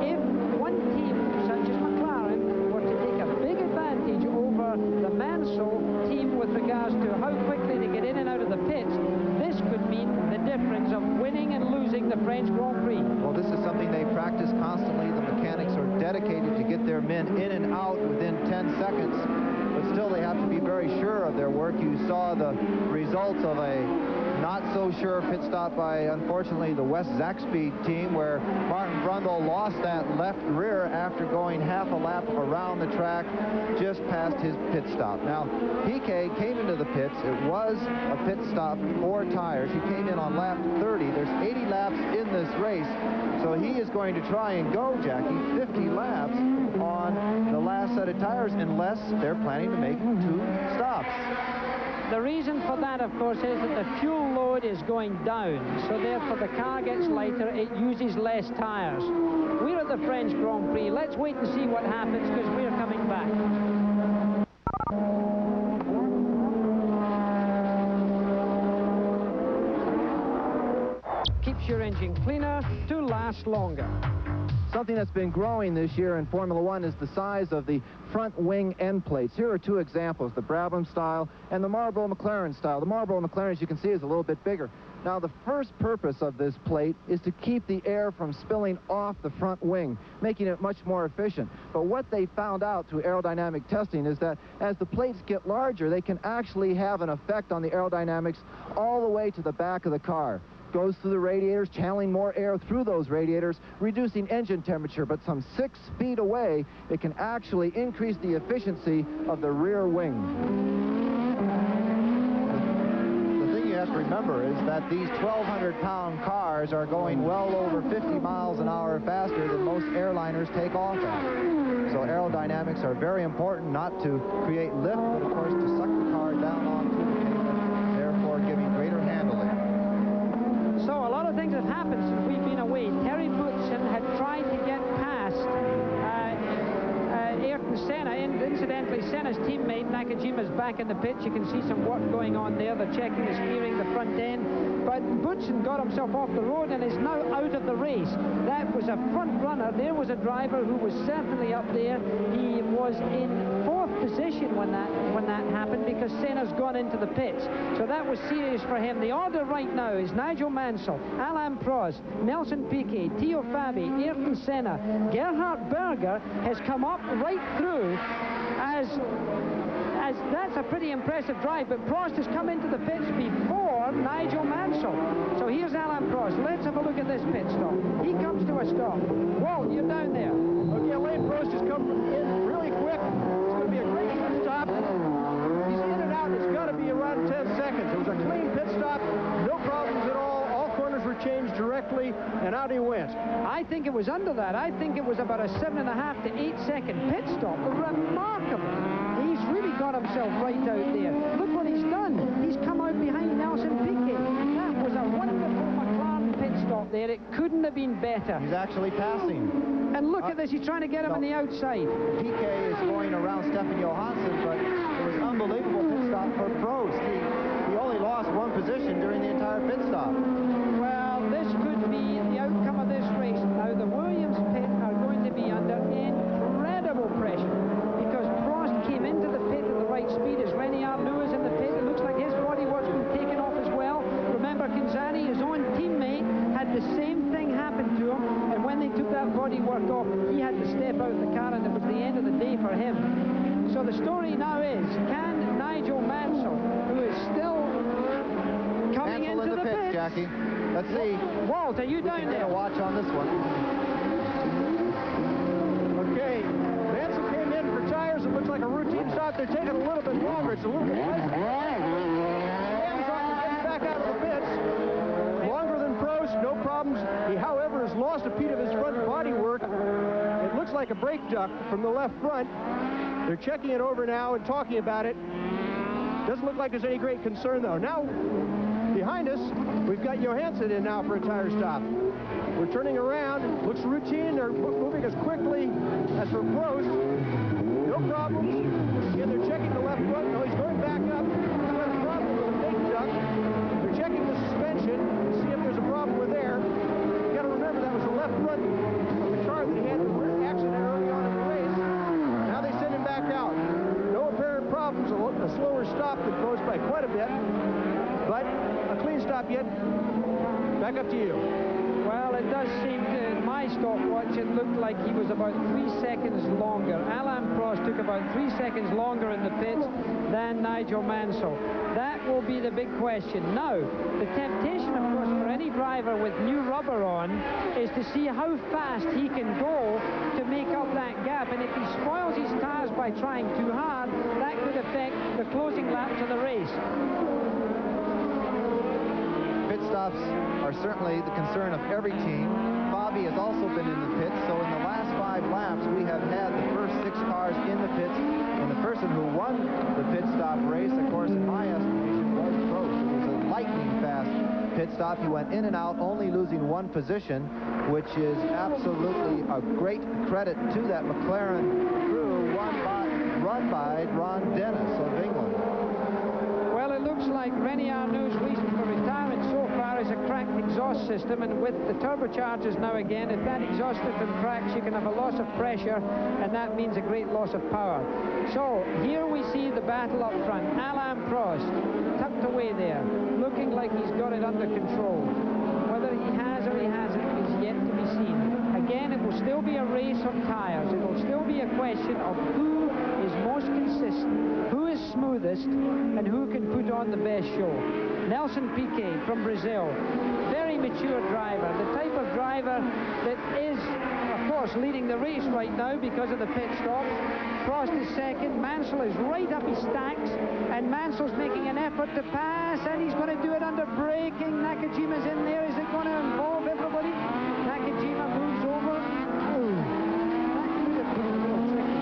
if one team, such as McLaren, were to take a big advantage over the Mansell team with regards to how quickly they get in and out of the pits, this could mean the difference of winning and losing the French Grand Prix. Well, this is something they practice constantly. The mechanics are dedicated to get their men in and out within 10 seconds, but still they have to be very sure of their work. You saw the results of a not-so-sure pit stop by, unfortunately, the West Zaxby team, where Martin Brundle lost that left rear after going half a lap around the track just past his pit stop. Now, Piquet came into the pits. It was a pit stop, 4 tires. He came in on lap 30. There's 80 laps in this race, so he is going to try and go, Jackie, 50 laps on the last set of tires, unless they're planning to make 2 stops. The reason for that, of course, is that the fuel load is going down, so therefore the car gets lighter, it uses less tires. We're at the French Grand Prix. Let's wait and see what happens, because we're coming back. Keeps your engine cleaner to last longer. Something that's been growing this year in Formula One is the size of the front wing end plates. Here are 2 examples, the Brabham style and the Marlboro McLaren style. The Marlboro McLaren, as you can see, is a little bit bigger. Now, the first purpose of this plate is to keep the air from spilling off the front wing, making it much more efficient. But what they found out through aerodynamic testing is that as the plates get larger, they can actually have an effect on the aerodynamics all the way to the back of the car. Goes through the radiators, channeling more air through those radiators, reducing engine temperature. But some 6 feet away, it can actually increase the efficiency of the rear wing. The thing you have to remember is that these 1,200-pound cars are going well over 50 miles an hour faster than most airliners take off at. So aerodynamics are very important, not to create lift, but of course to suck the car down onto the pavement, therefore giving greater handling. So a lot of things have happened since we've been away. Terry Boutsen had tried to get past Ayrton Senna. Incidentally, Senna's teammate Nakajima's back in the pit. You can see some work going on there. They're checking the steering, the front end. But Boutsen got himself off the road and is now out of the race. That was a front runner. There was a driver who was certainly up there. He was in 4th position when that happened, because Senna's gone into the pits. So that was serious for him. The order right now is Nigel Mansell, Alain Prost, Nelson Piquet, Theo Fabi, Ayrton Senna. Gerhard Berger has come up right through as that's a pretty impressive drive, but Prost has come into the pits before Nigel Mansell. So here's Alain Prost. Let's have a look at this pit stop. He comes to a stop. Walt, you're down there. Okay, Alain Prost has come in really quick. It's going to be a great pit stop. He's in and out. It's got to be around 10 seconds. It was a clean pit stop. No problems at all. All corners were changed directly, and out he went. I think it was under that. I think it was about a 7.5 to 8 second pit stop. Remarkable. He's really got himself right out there. Look what he's done. He's come out behind Nelson Piquet. there. It couldn't have been better. He's actually passing. And look at this. He's trying to get him on the outside. Piquet is going around Stefan Johansson, but it was unbelievable pit stop for Prost. He only lost one position during the entire pit stop. Well, this could be the outcome of this race. Now, the Williams pit are going to be under incredible pressure because Prost came into the pit at the right speed as Renier Lewis in the pit. It looks like his bodywork's been taken off as well. Remember, Canzani, his own teammate, had the same thing happen to him, and when they took that bodywork off, he had to step out of the car, and it was the end of the day for him. So the story now is, can Nigel Mansell, who is still coming Mansell into in the pits, Jackie. Let's see. Walt, are you down Get there? a watch on this one. Okay, Mansell came in for tires. It looks like a routine stop. They're taking a little bit longer. It's a little bit less. Hands up and gets back out of the pits. Longer than Prost, no problems. He, however, has lost a piece of his front bodywork. It looks like a brake duct from the left front. They're checking it over now and talking about it. Doesn't look like there's any great concern, though. Now, behind us, we've got Johansson in now for a tire stop. We're turning around. It looks routine. They're moving as quickly as for Prost. No problems. Again, they're checking the left front. No, he's going back up. He's got a problem with the brake duct. They're checking the suspension to see if there's a problem with there. You got to remember that was the left front of the car that he had the accident early on in the race. Now they send him back out. No apparent problems. A slower stop than Prost by quite a bit, but a clean stop yet. Back up to you. Well, it does seem to, in my stopwatch, it looked like he was about 3 seconds longer. Alain Prost took about 3 seconds longer in the pits than Nigel Mansell. That will be the big question. Now, the temptation, of course, for any driver with new rubber on is to see how fast he can go to make up that gap. And if he spoils his tires by trying too hard, that could affect the closing laps of the race. Pit stops are certainly the concern of every team. Bobby has also been in the pits, so in the last 5 laps, we have had the first 6 cars in the pits, and the person who won the pit stop race, of course, in my estimation, was Prost. It was a lightning-fast pit stop. He went in and out, only losing 1 position, which is absolutely a great credit to that McLaren crew run by Ron Dennis of England. Well, it looks like Renier Arnoux reason for retirement so far is a cracked exhaust system, and with the turbochargers now again, if that exhaust system cracks, you can have a loss of pressure, and that means a great loss of power. So here we see the battle up front. Alain Prost tucked away there, looking like he's got it under control. Whether he has or he hasn't is yet to be seen. Again, it will still be a race on tires. It will still be a question of who is most consistent, who is smoothest, and who can put on the best show. Nelson Piquet from Brazil, very mature driver, the type of driver that is, of course, leading the race right now because of the pit stops. Prost is second, Mansell is right up his stacks, and Mansell's making an effort to pass, and he's going to do it under braking. Nakajima's in there. Is it going to involve everybody? Nakajima moves over. Oh, that could have been a little tricky.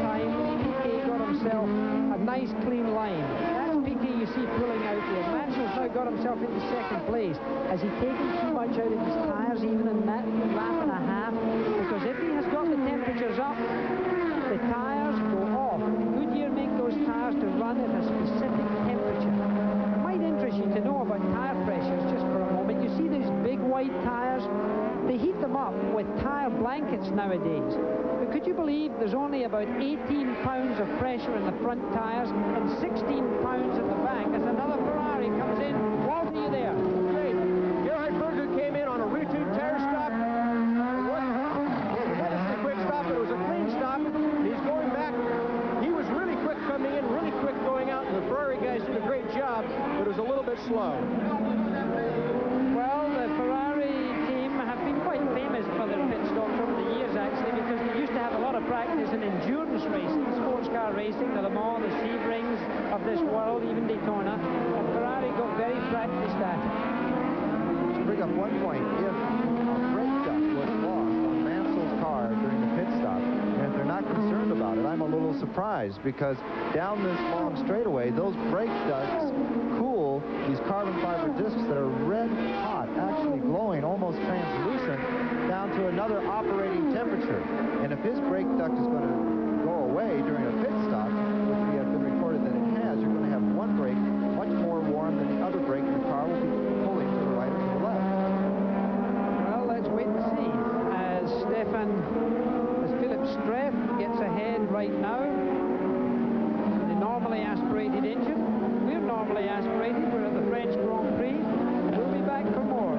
Time, Piquet got himself a nice clean line. That's Piquet you see pulling out there. Mansell's now got himself into second place. Has he taken too much out of his tires even in that lap and a half? Because if he has got the temperatures up, the tires go off. Goodyear make those tires to run at a specific temperature. It might interest you to know about tire pressures just for a moment. You see these big white tires? They heat them up with tire blankets nowadays. But could you believe there's only about 18 pounds of pressure in the front tires and 16 pounds in the back as another Ferrari comes in? Walt, are you there? Great. Gerhard Berger came in on a routine tire stop. It wasn't tremendously quick stop, but it was a clean stop. He's going back. He was really quick coming in, really quick going out, and the Ferrari guys did a great job, but it was a little bit slow. Well, the Ferrari team have been quite famous for their pit stops over the years, actually, because they used to have a lot of practice in endurance racing, sports car racing, the Le Mans, the Sebrings of this world, even Daytona, and Ferrari got very practiced at it. To bring up one point, if a brake duct was lost on Mansell's car during the pit stop, and if they're not concerned about it, I'm a little surprised, because down this long straightaway, those brake ducts cool these carbon fiber discs that are red hot, actually glowing, almost transparent. product is going to go away during a pit stop, which we have been reported that it has, you're going to have one brake much more warm than the other brake, and the car will be pulling to the right or to the left. Well, let's wait and see. As Philip Streff gets ahead right now, the normally aspirated engine. We're normally aspirated. We're at the French Grand Prix. We'll be back for more.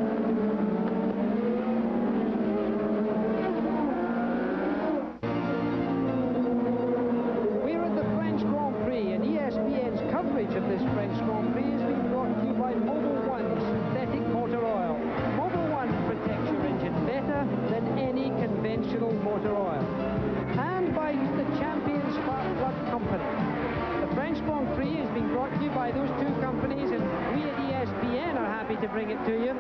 We're at the French Grand Prix, and ESPN's coverage of this French Grand Prix has been brought to you by Mobil 1 Synthetic Motor Oil. Mobil 1 protects your engine better than any conventional motor oil. And by the Champion Spark Plug Company. The French Grand Prix has been brought to you by those two companies, and we at ESPN are happy to bring it to you.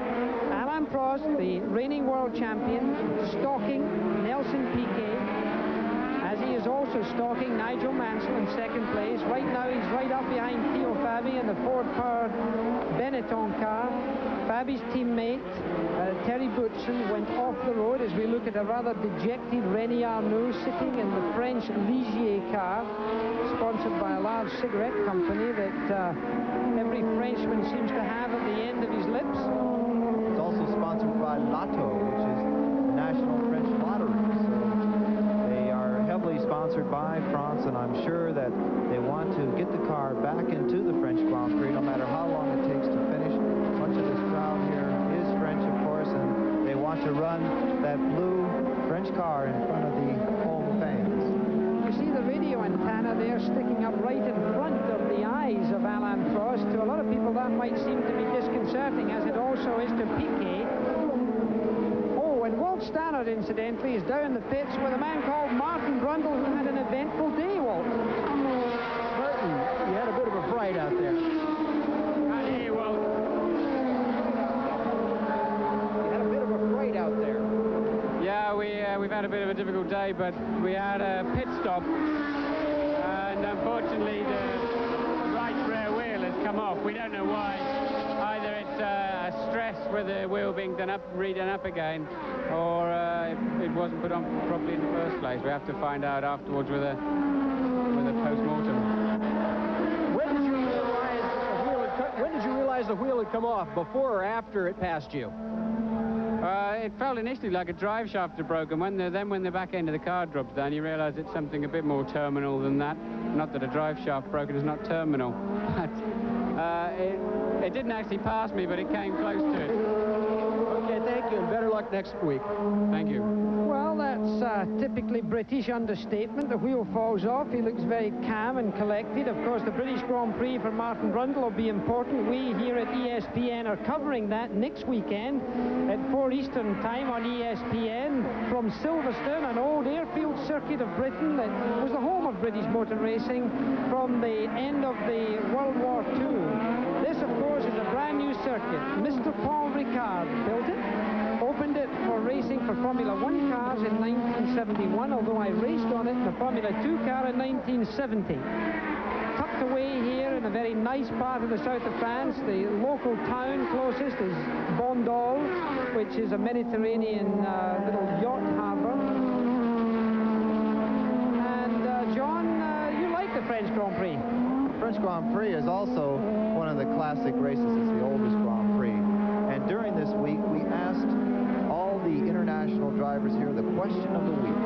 Alain Prost, the reigning world champion, stalking Nelson Piquet, as he is also stalking Nigel Mansell in second place. Right now he's right up behind Theo Fabi in the Ford-powered Benetton car. Fabi's teammate, Terry Boutsen, went off the road as we look at a rather dejected René Arnoux sitting in the French Ligier car, sponsored by a large cigarette company that every Frenchman seems to have at the end of his lips. It's also sponsored by Lotto, which is the National French Lottery. So they are heavily sponsored by France, and I'm sure that they want to get the car back into the French Grand Prix, no matter how long it takes to finish. Much of this crowd here is French, of course, and they want to run that blue French car in front of the home fans. You see the radio antenna there sticking up right in front of the eyes of Alain Prost. To a lot of people that might seem to be disconcerting, as it also is to Piquet. Oh, and Walt Stannard, incidentally, is down in the pits with a man called Martin Brundle, who had an eventful day, Walt. Martin, you had a bit of a fright out there. Hey, Walt. You had a bit of a fright out there. Yeah, we've had a bit of a difficult day, but we had a pit stop, and unfortunately the right rear wheel has come off. We don't know why. Either it's a stress with the wheel being redone up again, or it wasn't put on properly in the first place. We have to find out afterwards with a post-mortem. When did you realize the wheel had come off? Before or after it passed you? It felt initially like a drive shaft had broken. When the back end of the car drops down, you realise it's something a bit more terminal than that. Not that a drive shaft broken is not terminal. But it didn't actually pass me, but it came close to it. Okay, thank you, and better luck next week. Thank you. Well, that's a typically British understatement. The wheel falls off. He looks very calm and collected. Of course, the British Grand Prix for Martin Brundle will be important. We here at ESPN are covering that next weekend at 4 Eastern time on ESPN from Silverstone, an old airfield circuit of Britain that was the home of British motor racing from the end of the World War II. This, of course, is a brand new circuit. Mr. Paul Ricard built it, opened it for racing for Formula 1 cars in 1971, although I raced on it in a Formula 2 car in 1970. Tucked away here in a very nice part of the south of France. The local town closest is Bandol, which is a Mediterranean little yacht harbor. And John, you like the French Grand Prix? French Grand Prix is also one of the classic races. It's the oldest Grand Prix. And during this week, we asked all the international drivers here the question of the week,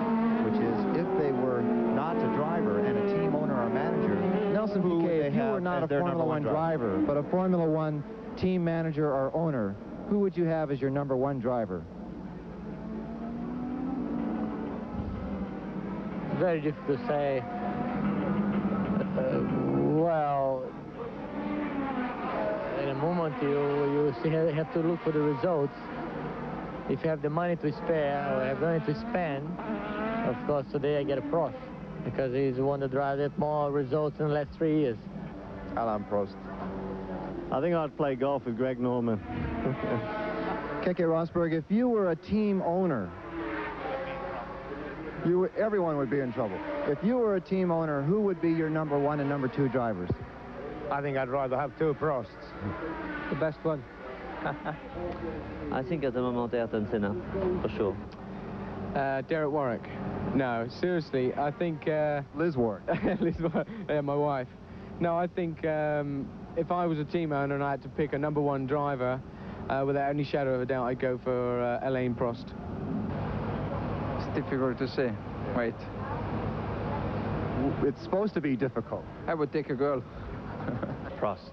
which is if they were not a driver and a team owner or manager, Nelson Piquet, if you were not a Formula 1 driver, but a Formula 1 team manager or owner, who would you have as your number one driver? Very difficult to say. Well, in a moment you have to look for the results. If you have the money to spare or have money to spend, of course today I get a Prost because he's the one that drives it more results in the last 3 years. Alain Prost. I think I'd play golf with Greg Norman. Keke Rosberg, if you were a team owner, everyone would be in trouble. If you were a team owner, who would be your number one and number two drivers? I think I'd rather have two Prosts. The best one. I think at the moment Ayrton Senna, for sure. Derek Warwick. No, seriously, I think... Liz Warwick. Liz Warwick, yeah, my wife. No, I think if I was a team owner and I had to pick a #1 driver, without any shadow of a doubt, I'd go for Alain Prost. It's difficult to say. Wait. It's supposed to be difficult. I would take a girl. Prost.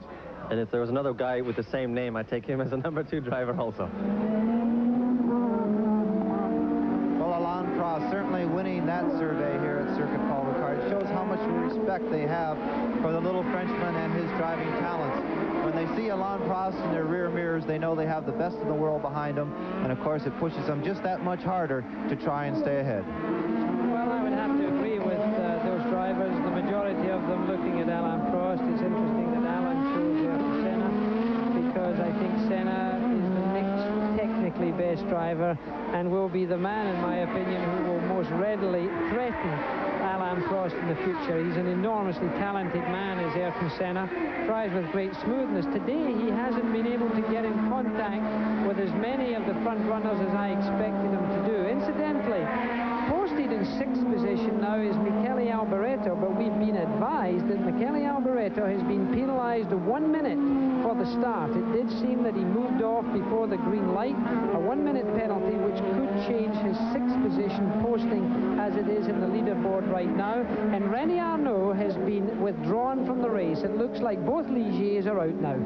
And if there was another guy with the same name, I'd take him as a #2 driver also. Well, Alain Prost certainly winning that survey here at Circuit Paul Ricard shows how much respect they have for the little Frenchman and his driving talents. When they see Alain Prost in their rear mirrors, they know they have the best in the world behind them, and of course it pushes them just that much harder to try and stay ahead. Well, I would have to agree with those drivers, the majority of them looking at Alain Prost. It's interesting that Alain chose Senna, because I think Senna is the next technically best driver and will be the man, in my opinion, who will most readily threaten Alain Prost in the future. He's an enormously talented man, is Ayrton Senna. Drives with great smoothness. Today he hasn't been able to get in contact with as many of the front runners as I expected him to do. Incidentally, posted in 6th position now is Michele Alboreto, but we've been advised that Michele Alboreto has been penalized 1 minute for the start. It did seem that he moved off before the green light, a 1 minute penalty which could change his 6th position posting as it is in the leaderboard right now. And René Arnoux has been withdrawn from the race. It looks like both Ligiers are out now.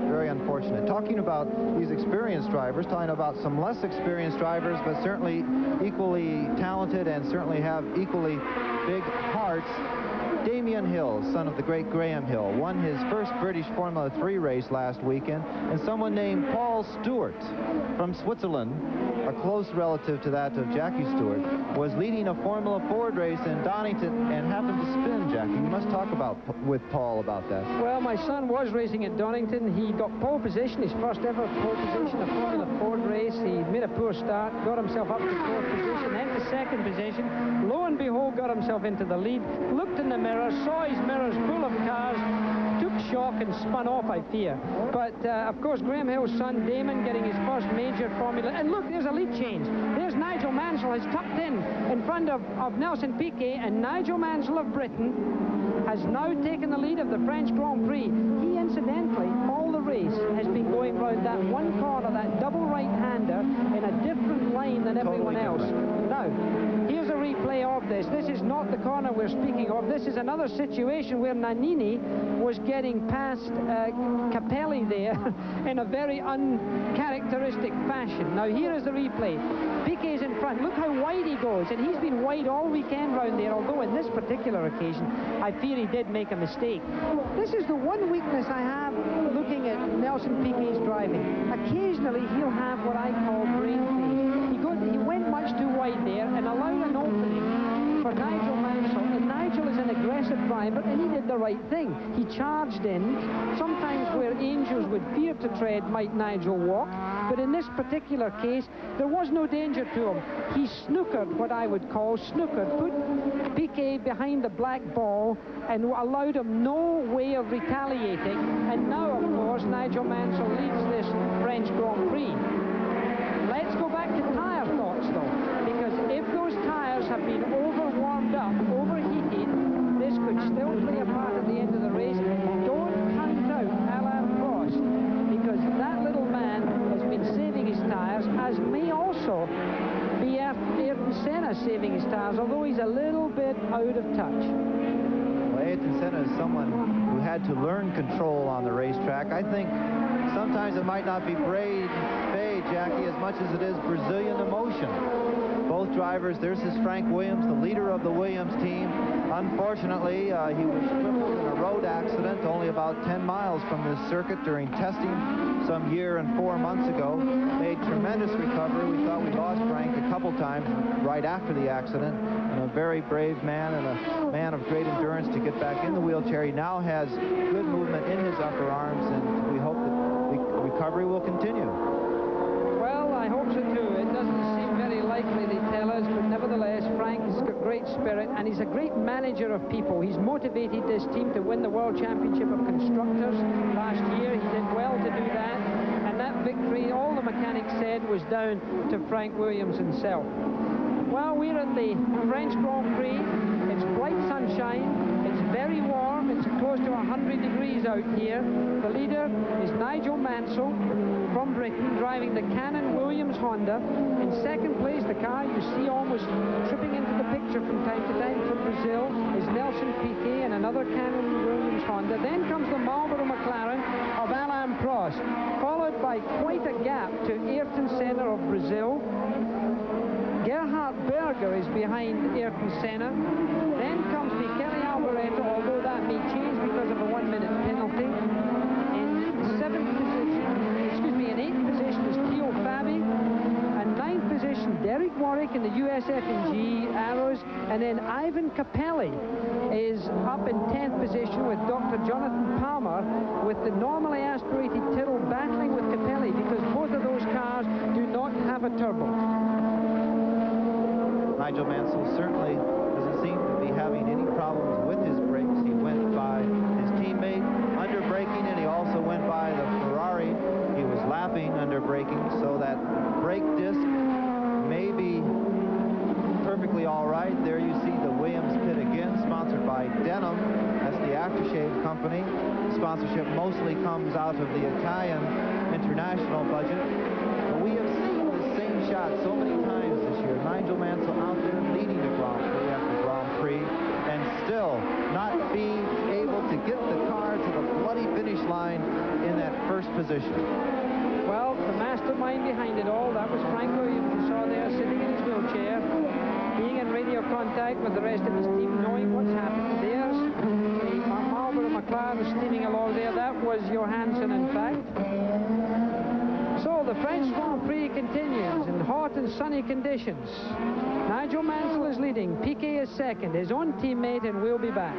Very unfortunate. Talking about these experienced drivers, talking about some less experienced drivers, but certainly equally talented and certainly have equally big hearts. Damien Hill, son of the great Graham Hill, won his first British Formula 3 race last weekend, and someone named Paul Stewart from Switzerland, a close relative to that of Jackie Stewart, was leading a Formula Ford race in Donington and happened to spin, Jackie. You must talk with Paul about that. Well, my son was racing at Donington. He got pole position, his first ever pole position, a Formula Ford race. He made a poor start, got himself up to 4th position, then to 2nd position. Lo and behold, got himself into the lead, looked in the mirror, saw his mirrors full of cars, took shock and spun off, I fear. But, of course, Graham Hill's son, Damon, getting his first major Formula... And look, there's a lead change. There's Nigel Mansell has tucked in front of Nelson Piquet, and Nigel Mansell of Britain has now taken the lead of the French Grand Prix. He, incidentally, all the race has been going round that one corner, that double right-hander, in a different line than everyone else. Now, here's a replay of this. This is not the corner we're speaking of. This is another situation where Nannini was getting past Capelli there in a very uncharacteristic fashion. Now, here is the replay. Piquet's in front. Look how wide he goes, and he's been wide all weekend round there, although in this particular occasion, I fear he did make a mistake. This is the one weakness I have looking at Nelson Piquet's driving. Occasionally, he'll have what I call brain phase. He went much too wide there and allowed an opening for Nigel Mansell, and Nigel is an aggressive driver, and he did the right thing. He charged in. Sometimes where angels would fear to tread might Nigel walk, but in this particular case, there was no danger to him. He snookered, what I would call snookered, put Piquet behind the black ball and allowed him no way of retaliating, and now, of course, Nigel Mansell leads this French Grand Prix. Let's go back to tyre thoughts, though, because if those tyres have been over-warmed up, overheated, this could still play a part at the end of the race. Don't count out Alain Prost, because that little man has been saving his tyres, as may also be Ayrton Senna saving his tyres, although he's a little bit out of touch. Well, Ayrton Senna is someone who had to learn control on the racetrack. I think sometimes it might not be brave, Jackie, as much as it is Brazilian emotion. Both drivers, there's his Frank Williams, the leader of the Williams team. Unfortunately, he was crippled in a road accident only about 10 miles from this circuit during testing some year and 4 months ago. Made tremendous recovery. We thought we lost Frank a couple times right after the accident. And a very brave man and a man of great endurance to get back in the wheelchair. He now has good movement in his upper arms, and we hope that the recovery will continue. Well, I hope so too. It doesn't seem very likely, they tell us, but nevertheless, Frank has got great spirit, and he's a great manager of people. He's motivated this team to win the World Championship of Constructors last year. He did well to do that, and that victory, all the mechanics said, was down to Frank Williams himself. Well, we're at the French Grand Prix. It's bright sunshine. It's very warm. It's close to 100 degrees out here. The leader is Nigel Mansell from Britain, driving the Canon Williams Honda. In second place, the car you see almost tripping into the picture from time to time from Brazil is Nelson Piquet and another Canon Williams Honda. Then comes the Marlboro McLaren of Alain Prost, followed by quite a gap to Ayrton Senna of Brazil. Gerhard Berger is behind Ayrton Senna. Then comes Michele Alboreto, although that may change because of a 1-minute penalty. In in 8th position is Theo Fabi. And 9th position, Derek Warwick in the USF&G Arrows. And then Ivan Capelli is up in 10th position with Dr. Jonathan Palmer, with the normally aspirated Tyrrell battling with Capelli because both of those cars do not have a turbo. Nigel Mansell certainly doesn't seem to be having any problems with his brakes. He went by his teammate under braking, and he also went by the Ferrari. He was lapping under braking, so that brake disc may be perfectly all right. There you see the Williams pit again, sponsored by Denim. That's the aftershave company. Sponsorship mostly comes out of the Italian international budget. But we have seen the same shot so many times this year. Nigel Mansell out there leading the Grand Prix after Grand Prix and still not being able to get the car to the bloody finish line in that first position. Well, the mastermind behind it all, that was Frank Williams, you saw there sitting in his wheelchair, being in radio contact with the rest of his team, knowing what's happened. There's a Marlboro McLaren steaming along there. That was Johansson, in fact. So the French Grand Prix continues in hot and sunny conditions. Nigel Mansell is leading. Piquet is second. His own teammate, and we'll be back.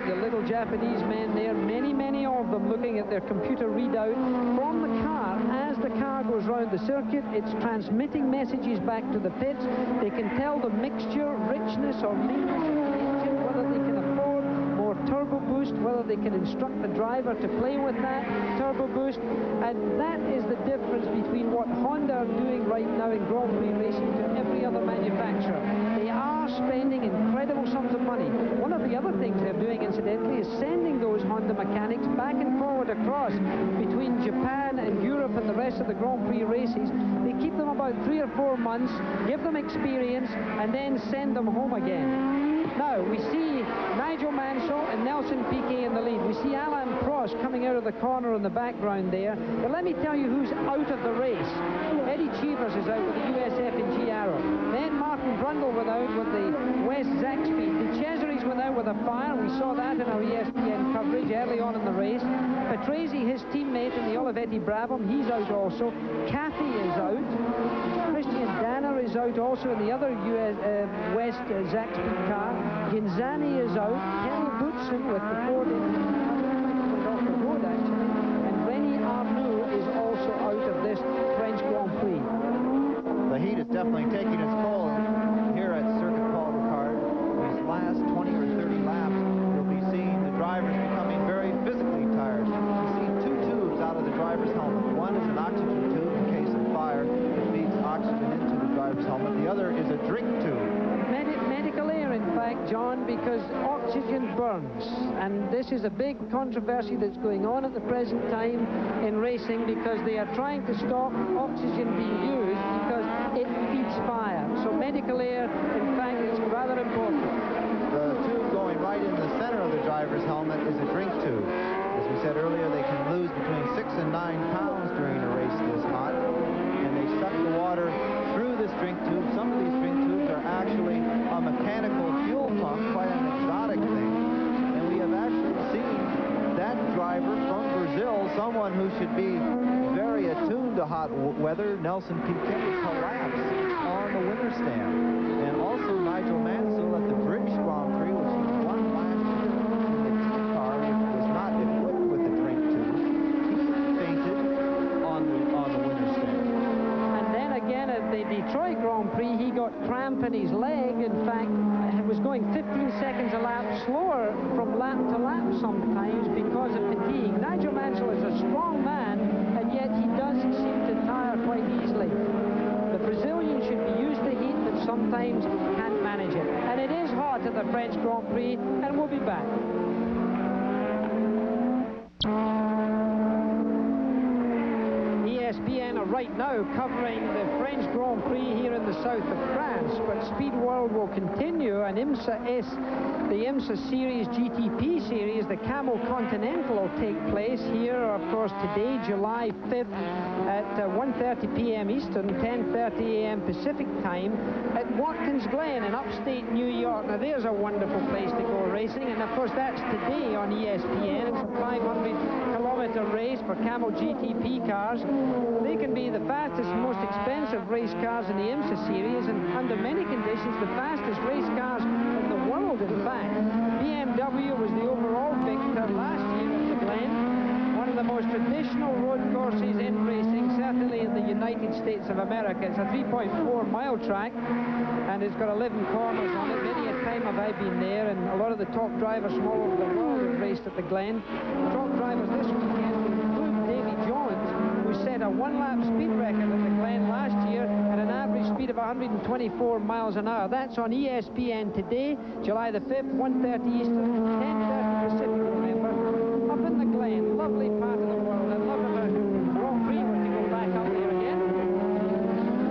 The little Japanese men there, many of them looking at their computer readout from the car. As the car goes round the circuit, it's transmitting messages back to the pits. They can tell the mixture, richness or leanness of the engine, whether they can afford more turbo boost, whether they can instruct the driver to play with that turbo boost. And that is the difference between what Honda are doing right now in Grand Prix racing to every other manufacturer. They are spending incredible sums of money. One of the other things they're doing, incidentally, is sending those Honda mechanics back and forward across between Japan and Europe and the rest of the Grand Prix races. They keep them about 3 or 4 months, give them experience, and then send them home again. Now, we see Nigel Mansell and Nelson Piquet in the lead. We see Alain Prost coming out of the corner in the background there. But let me tell you who's out of the race. Eddie Cheevers is out with the USF&G Arrow. Then Martin Brundle went out with the West Zaxby. De Cesaris went out with a fire. We saw that in our ESPN coverage early on in the race. Patrese, his teammate in the Olivetti Brabham, he's out also. Cathy is out. Christian Danner is out also in the other West Zaxby car. Ginzani is out. Kenny Boutsen with the Ford Dr. Wood, actually. And Rennie Arnoux is also out of this French Grand Prix. The heat is definitely taking its toll here at Circuit Paul Ricard. These last 20 or 30 laps, you'll be seeing the drivers becoming very physically tired. You see 2 tubes out of the driver's helmet. One is an oxygen tube in case of fire that feeds oxygen into the driver's helmet. The other is a drink tube. Medical air, in fact, John, because oxygen burns. And this is a big controversy that's going on at the present time in racing, because they are trying to stop oxygen being used because it feeds fire. So medical air, in fact, is rather important. The tube going right in the center of the driver's helmet is a drink tube. As we said earlier, they can lose between 6 and 9 pounds during a race this hot. And they suck the water through this drink tube. Some of these drink tubes are actually a mechanical fuel pump, quite an exotic thing. And we have actually seen that driver from Brazil, someone who should be very attuned to hot weather, Nelson Piquet, collapse on the winner's stand. And also Nigel Mansell at the British Grand Prix, which he won last year in the T car, which was not equipped with the drink tube. He fainted on the winner's stand. And then again at the Detroit Grand Prix, he got cramp in his leg. In fact, it was going 15 seconds a lap slower from lap to lap sometimes because of fatigue. Nigel Mansell is a strong man, and yet he does seem to tire quite easily. The Brazilian the French Grand Prix, and we'll be back. ESPN are right now covering the French Grand Prix here in the south of France, but Speed World will continue, and the IMSA Series GTP Series, the Camel Continental, will take place here, of course, today, July 5th at 1:30 p.m. Eastern, 10:30 a.m. Pacific time at Watkins Glen in upstate New York. Now, there's a wonderful place to go racing, and of course, that's today on ESPN. It's a 500-kilometer race for Camel GTP cars. They can be the fastest and most expensive race cars in the IMSA Series, and under many conditions, the fastest race cars in the world, in fact. BMW was the overall victor last year at the Glen, one of the most traditional road courses in racing, certainly in the United States of America. It's a 3.4-mile track, and it's got 11 corners on it. Many a time have I been there, and a lot of the top drivers from all over the world have raced at the Glen. Top drivers this weekend include Davy Jones, who set a one-lap speed record at the Glen last year at an average speed of 124 miles an hour. That's on ESPN today, July the 5th, 1:30 Eastern, 10:30 Pacific, remember. Up in the Glen, lovely part of the world. I'd love if a Grand Prix were to go back up there again.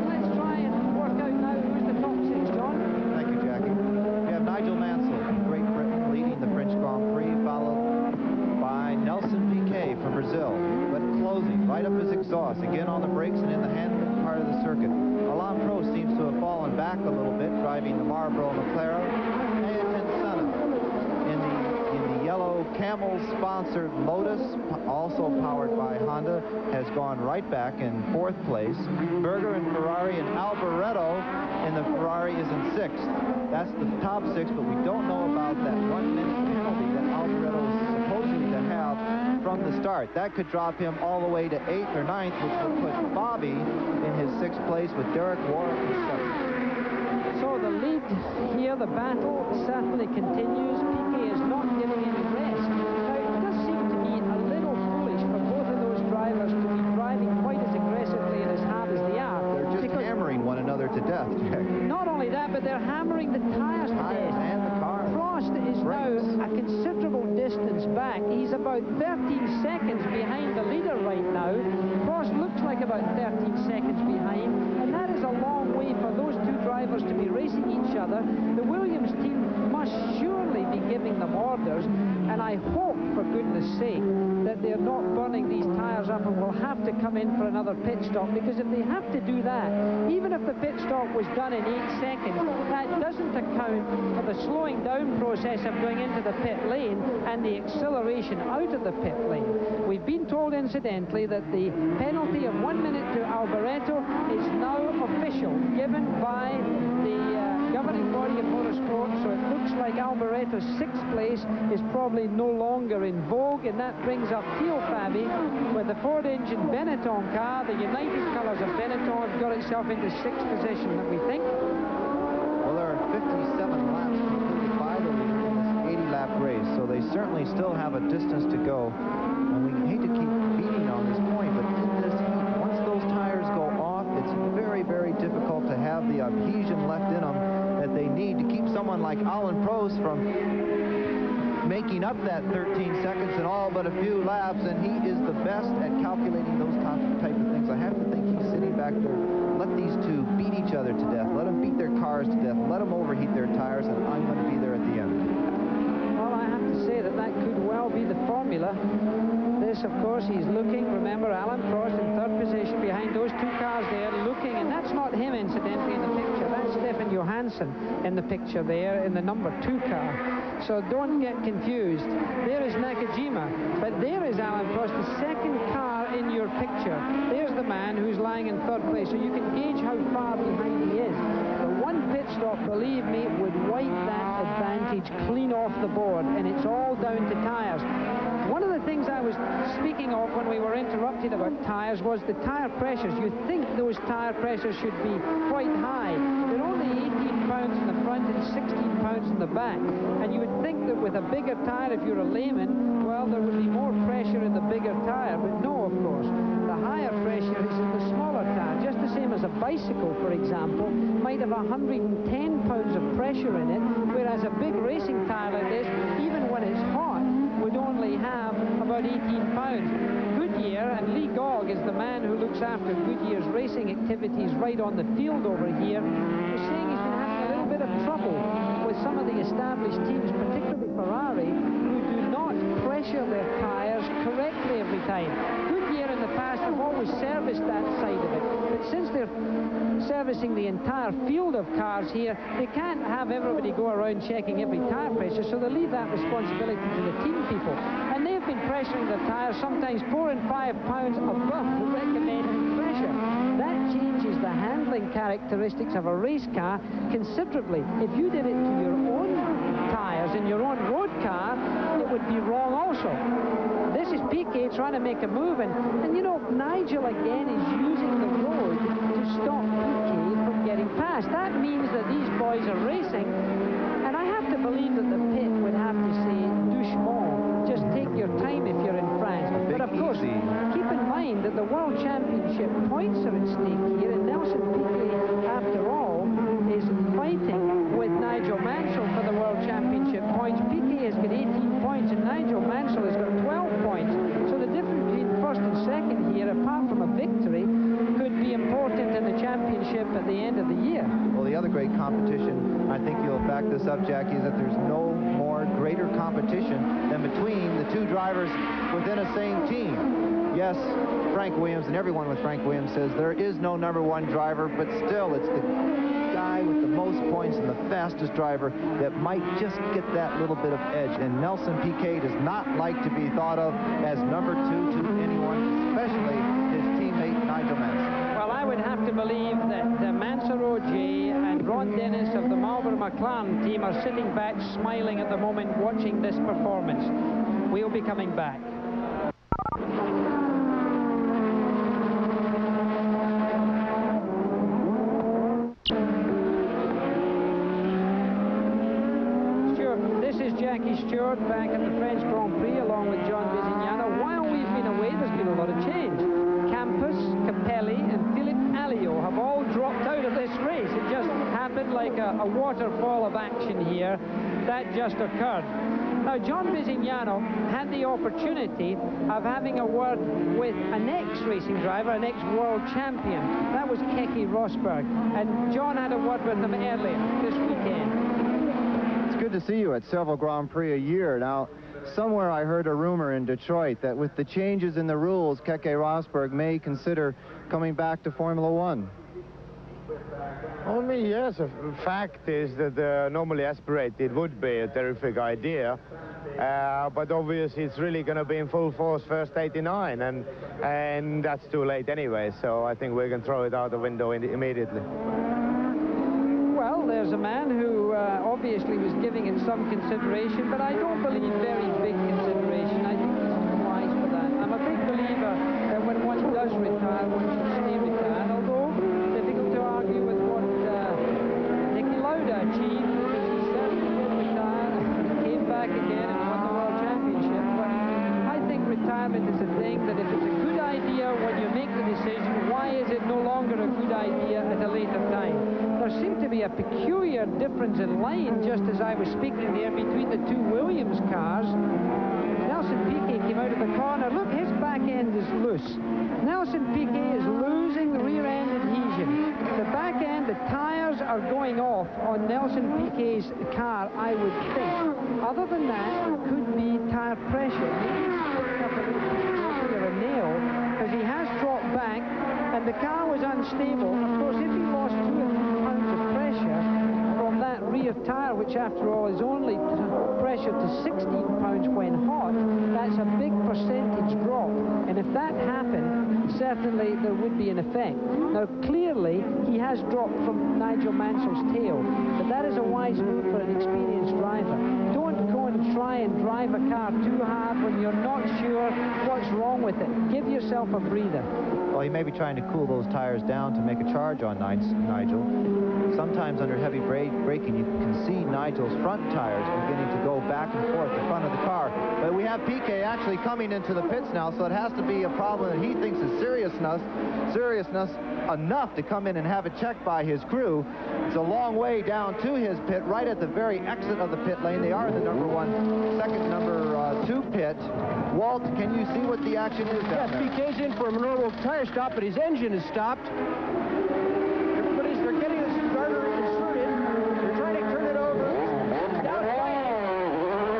Let's try and work out now who's the top six, John. Thank you, Jackie. We have Nigel Mansell from Great Britain leading the French Grand Prix, followed by Nelson Piquet from Brazil, but closing right up his exhaust, again on the brakes and in the handling part of the circuit. Alain Prost seems to have fallen back a little bit, driving the Marlboro McLaren. Ayrton Senna in the yellow Camel-sponsored Lotus, also powered by Honda, has gone right back in 4th place. Berger in Ferrari, and Alboreto in the Ferrari is in 6th. That's the top 6, but we don't know about that 1-minute penalty that Alboreto is supposedly to have from the start. That could drop him all the way to 8th or 9th, which would put Bobby in his 6th place with Derek Warwick in 7th. So the lead here, the battle certainly continues. Piquet is not getting any rest. Now, it does seem to me a little foolish for both of those drivers to be driving quite as aggressively and as hard as they are. They're just hammering one another to death, Jack. Not only that, but they're hammering the tires to death. And the car. Prost is now a considerable distance back. He's about 13 seconds behind the leader right now. Prost looks like about 13 seconds behind, and that is a long way for those two drivers to be racing each other. The Williams team must surely be giving them orders, and I hope, for goodness sake, that they're not burning these tires up and will have to come in for another pit stop, because if they have to do that, even if the pit stop was done in 8 seconds, that doesn't account for the slowing down process of going into the pit lane and the acceleration out of the pit lane. We've been told, incidentally, that the penalty of 1 minute to Alboreto is now official, given by the governing body of motorsport, so it looks like Alboreto's 6th place is probably no longer in vogue, and that brings up Theo Fabi with the Ford engine Benetton car. The United Colors of Benetton have got itself into 6th position, that we think. Well, there are 57 laps completed by the leader in this 80-lap race, so they certainly still have a distance to go. And we hate to keep beating on this point, but in this heat, once those tires go off, it's very, very difficult to have the adhesion left in them that they need to keep someone like Alain Prost from making up that 13 seconds in all but a few laps, and he is the best at calculating those type of things. I have to think he's sitting back there, let these two beat each other to death, let them beat their cars to death, let them overheat their tires, and I'm going to be there at the end. Well, I have to say that could well be the formula. This, of course, he's looking, remember, Alain Prost in 3rd position behind those two cars there, looking, and that's not him, incidentally, in the picture. That's Stefan Johansson in the picture there in the number 2 car. So don't get confused. There is Nakajima, but there is Alain Prost, the 2nd car in your picture. There's the man who's lying in 3rd place, so you can gauge how far behind he is. The one pit stop, believe me, would wipe that advantage clean off the board, and it's all down to tires. One of the things I was speaking of when we were interrupted about tires was the tire pressures. You think those tire pressures should be quite high. They're only 18 pounds in the front and 16 pounds in the back. And you would think that with a bigger tire, if you're a layman, well, there would be more pressure in the bigger tire. But no, of course. The higher pressure is in the smaller tire. Just the same as a bicycle, for example, might have 110 pounds of pressure in it, whereas a big racing tire like this, even when it's hot, would only have about 18 pounds. Goodyear, and Lee Gogg is the man who looks after Goodyear's racing activities right on the field over here, is saying he's been having a little bit of trouble with some of the established teams, particularly Ferrari, who do not pressure their tires correctly every time. Goodyear in the past have always serviced that side of it, but since they're servicing the entire field of cars here, they can't have everybody go around checking every tire pressure, so they leave that responsibility to the team people. And they've been pressuring their tires sometimes 4 and 5 pounds above the recommended pressure. That changes the handling characteristics of a race car considerably. If you did it to your own tires in your own road car, it would be wrong also. This is Piquet trying to make a move, and you know, Nigel again is using the road to stop Piquet from getting past. That means that these boys are racing, and I have to believe that the pit would have to say, doucement, just take your time if you're in France. But of course, keep in mind that the World Championship points are at stake here, and Nelson Piquet, after all, is fighting with Nigel Mansell for the World Championship points. Piquet has got 18 points, and Nigel Mansell has got 12 points. So the difference between first and second here, apart from a victory, could be important in the championship at the end of the year. Well, the other great competition, I think you'll back this up, Jackie, is that there's no more greater competition than between the two drivers within a same team. Yes, Frank Williams and everyone with Frank Williams says there is no #1 driver, but still it's the guy with the most points and the fastest driver that might just get that little bit of edge. And Nelson Piquet does not like to be thought of as #2 to anyone, especially his teammate Nigel Mansell. Well, I would have to believe that Mansell Ogier and Ron Dennis of the Marlboro McLaren team are sitting back smiling at the moment watching this performance. We'll be coming back. Jackie Stewart back at the French Grand Prix along with John Visignano. While we've been away, there's been a lot of change. Campos, Capelli and Philippe Alliot have all dropped out of this race. It just happened like a waterfall of action here. That just occurred. Now, John Visignano had the opportunity of having a word with an ex-racing driver, an ex-world champion. That was Keke Rosberg. And John had a word with him earlier this weekend. Good to see you at several Grand Prix a year. Now, somewhere I heard a rumor in Detroit that with the changes in the rules, Keke Rosberg may consider coming back to Formula One. Only yes. The fact is that normally aspirated would be a terrific idea, but obviously it's really going to be in full force first 89, and that's too late anyway. So I think we're going to throw it out the window immediately. Well, there's a man who obviously was giving it some consideration, but I don't believe very big consideration. I think he's wise for that. I'm a big believer that when one does retire, one should stay retired, although difficult to argue with what Niki Lauda achieved, because he certainly did retire, came back again and won the World Championship. But I think retirement is a thing that if it's a good idea when you make the decision, why is it no longer a good idea at a later time? There seemed to be a peculiar difference in line, just as I was speaking there, between the two Williams cars. Nelson Piquet came out of the corner. Look, his back end is loose. Nelson Piquet is losing the rear end adhesion. The back end, the tires are going off on Nelson Piquet's car, I would think. Other than that, it could be tire pressure. Maybe he's picked up a little a nail, because he has dropped back, and the car was unstable. Of course, if he lost 2 or 3 pounds of pressure from that rear tire, which after all is only pressured to 16 pounds when hot, that's a big percentage drop. And if that happened, certainly there would be an effect. Now, clearly, he has dropped from Nigel Mansell's tail, but that is a wise move for an experienced driver. Don't go and try and drive a car too hard when you're not sure what's wrong with it. Give yourself a breather. Well, he may be trying to cool those tires down to make a charge on Nigel. sometimes under heavy braking, you can see Nigel's front tires beginning to go back and forth in front of the car. But we have Piquet actually coming into the pits now, so it has to be a problem that he thinks is seriousness enough to come in and have it checked by his crew. It's a long way down to his pit, right at the very exit of the pit lane. They are in the number 2 pit. Walt, can you see what the action is down there? Yes, Piquet's in for a normal tire stop, but his engine is stopped. They're getting the starter inserted. They're trying to turn it over. Now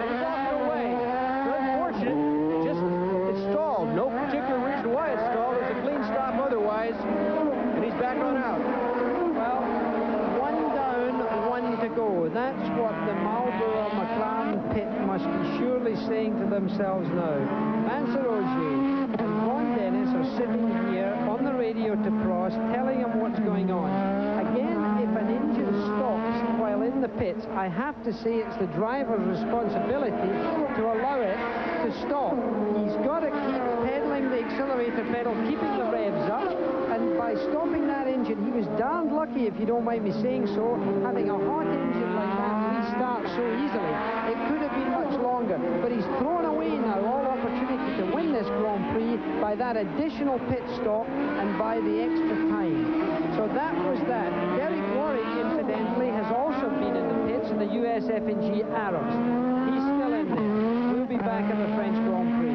it's off away. Unfortunate. It's stalled. No particular reason why it's stalled. It's a clean stop otherwise. And he's back on out. Well, 1 down, 1 to go. That's what the Marlboro McLaren pit must be surely saying to themselves now. Mansell Ogier and Ron Dennis are sitting here on the radio to Prost, telling him what's going on. Again, if an engine stops while in the pits, I have to say it's the driver's responsibility to allow it to stop. He's got to keep pedaling the accelerator pedal, keeping the revs up, and by stopping that engine, he was darned lucky, if you don't mind me saying so, having a hot engine like that restart so easily. It could have been much longer, but he's thrown away now all opportunity to win this Grand Prix by that additional pit stop and by the extra time. So that was that. Derek Warwick, incidentally, has also been in the pits in the USF&G Arrows. He's still in there. We'll be back at the French Grand Prix.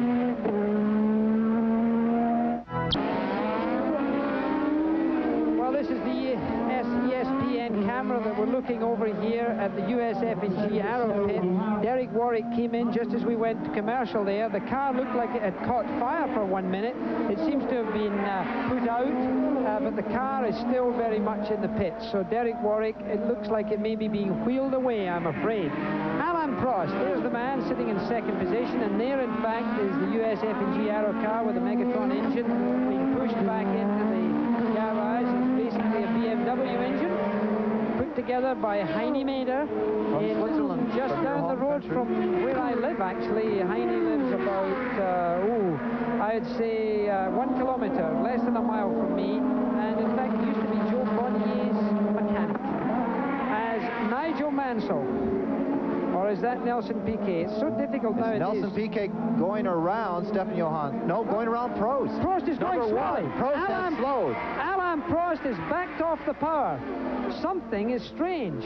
Well, this is the ESPN camera that we're looking over here at the USF&G Arrow pit. Derek Warwick came in just as we went to commercial there. The car looked like it had caught fire for 1 minute. It seems to have been put out, but the car is still very much in the pits. So Derek Warwick, it looks like it may be being wheeled away, I'm afraid. Alain Prost, there's the man sitting in second position, and there in fact is the USF&G Arrow car with the Megatron engine being pushed back into the garage. It's basically a BMW engine put together by Heine Mader in Switzerland, just down the road from where I live, actually. Heine lives about, I'd say 1 kilometer, less than a mile from me, and in fact it used to be Joe Bonnier's mechanic. As Nigel Mansell, or is that Nelson Piquet? It's so difficult nowadays. Nelson Piquet going around Stefan Johansson. No, going around Prost. Prost is going slowly. Prost has slowed. Alain Prost is backed off the power. Something is strange.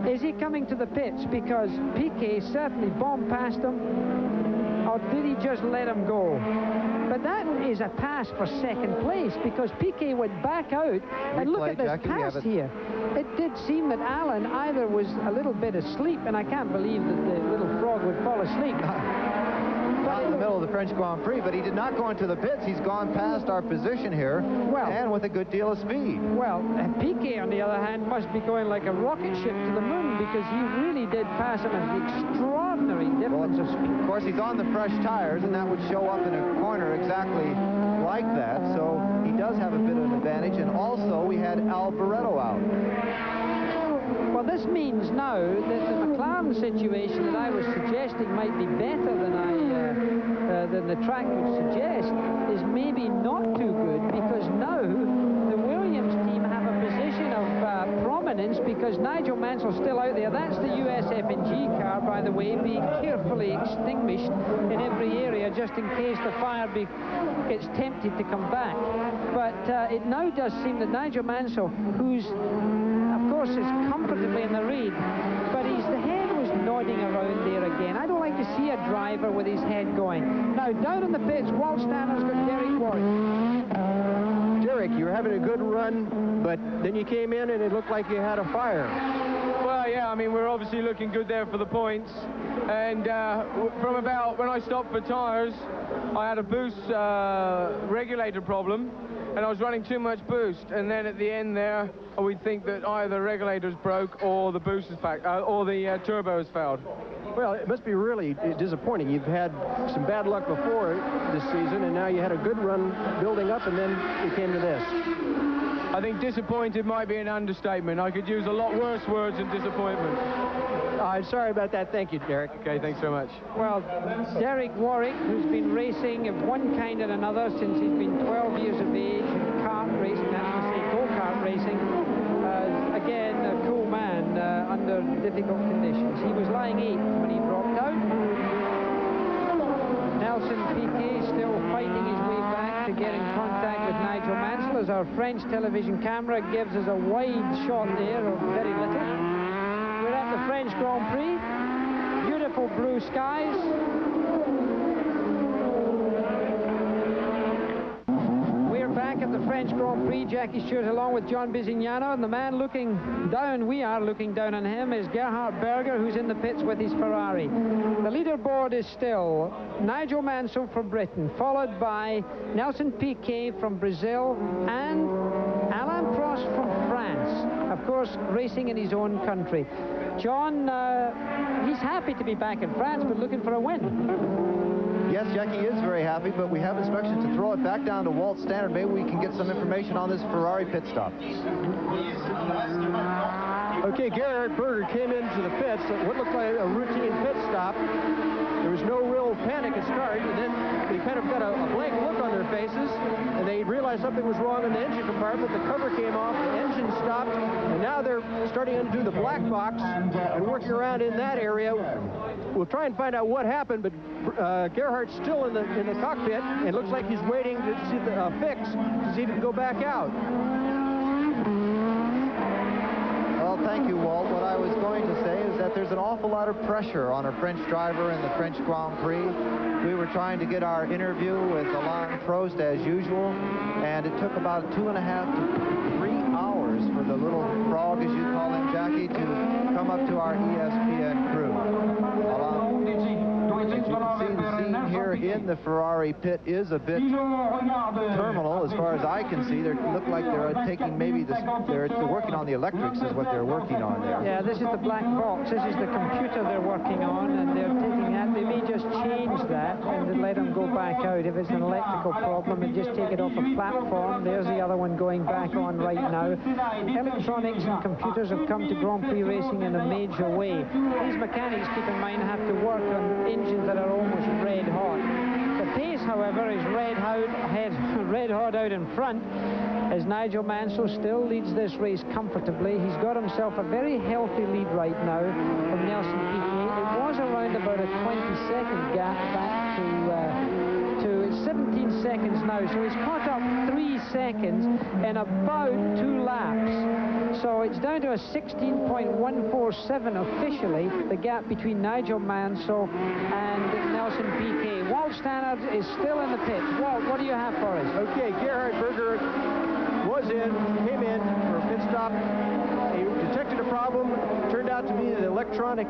Is he coming to the pits because Piquet certainly bombed past him, or did he just let him go? But that is a pass for second place, because Piquet went back out, and look at this pass here. It did seem that Alain either was a little bit asleep, and I can't believe that the little frog would fall asleep. Not in the middle of the French Grand Prix, but he did not go into the pits. He's gone past our position here, and with a good deal of speed. Well, Piquet, on the other hand, must be going like a rocket ship to the moon, because he really did pass him at the extraordinary difference of speed. Of course, he's on the fresh tires, and that would show up in a corner exactly like that, so he does have a bit of an advantage, and also we had Al Barretto out. Well, this means now that the McLaren situation that I was suggesting might be better than the track would suggest is maybe not too good, because now the Williams team have a position of prominence, because Nigel Mansell's still out there. That's the USF&G car, by the way, being carefully extinguished in every area just in case the fire gets tempted to come back. But it now does seem that Nigel Mansell, who's of course is comfortably in the lead, but the head was nodding around there again. I don't like to see a driver with his head going. Now down in the pits, Walt Stanner's got Derek Warwick. Derek, you were having a good run, but then you came in and it looked like you had a fire. Well, yeah, I mean, we're obviously looking good there for the points. And from about when I stopped for tires, I had a boost regulator problem, and I was running too much boost. And then at the end there, we think that either the regulator's broke or the boost is back, or the turbo has failed. Well, it must be really disappointing. You've had some bad luck before this season, and now you had a good run building up, and then you came to this. I think disappointed might be an understatement. I could use a lot worse words than disappointment. I'm sorry about that. Thank you, Derek. Okay, thanks so much. Well, Derek Warwick, who's been racing of one kind and another since he's been 12 years of age, kart racing, that's to say go-kart racing, again, a cool man under difficult conditions. He was lying 8th when he dropped out. Nelson Piquet still fighting his way back to get in contact with Nigel Mansell, as our French television camera gives us a wide shot there of very little. We're at the French Grand Prix. Beautiful blue skies. We're back at the French Grand Prix. Jackie Stewart along with John Bisignano, and the man looking down, we are looking down on him, is Gerhard Berger, who's in the pits with his Ferrari. The leaderboard is still Nigel Mansell from Britain, followed by Nelson Piquet from Brazil and Alain Prost from France, of course racing in his own country. John, he's happy to be back in France, but looking for a win. Yes, Jackie is very happy, but we have instructions to throw it back down to Walt Stannard. Maybe we can get some information on this Ferrari pit stop. Okay, Gerhard Berger came into the pits at what looked like a routine pit stop. There was no real panic at start, and then they kind of got a blank look on their faces, and they realized something was wrong in the engine compartment. The cover came off, the engine stopped, and now they're starting to undo the black box and working around in that area. We'll try and find out what happened, but Gerhard's still in the cockpit, and it looks like he's waiting to see the fix to see if he can go back out. Well, thank you, Walt. What I was going to say is that there's an awful lot of pressure on a French driver in the French Grand Prix. We were trying to get our interview with Alain Prost as usual, and it took about 2.5 to 3 hours for the little frog, as you call him, Jackie, to come up to our ESPN crew. As you can see, the scene here in the Ferrari pit is a bit terminal as far as I can see. They look like they're taking maybe they're working on the electrics is what they're working on there. Yeah, this is the black box. This is the computer they're working on, and they're taking that. They may just change that and let them go back out. If it's an electrical problem, and just take it off a platform. There's the other one going back on right now. Electronics and computers have come to Grand Prix racing in a major way. These mechanics, keep in mind, have to work on engines that are almost red hot. The pace, however, is red hot out in front, as Nigel Mansell still leads this race comfortably. He's got himself a very healthy lead right now from Nelson Piquet. It was around about a 20-second gap back to 17 seconds now, so he's caught up 3 seconds in about 2 laps. So it's down to a 16.147 officially, the gap between Nigel Mansell and Nelson Piquet. Walt Stannard is still in the pits. Walt, what do you have for us? Okay, Gerhard Berger came in for a pit stop. He detected a problem. Turned out to be the electronic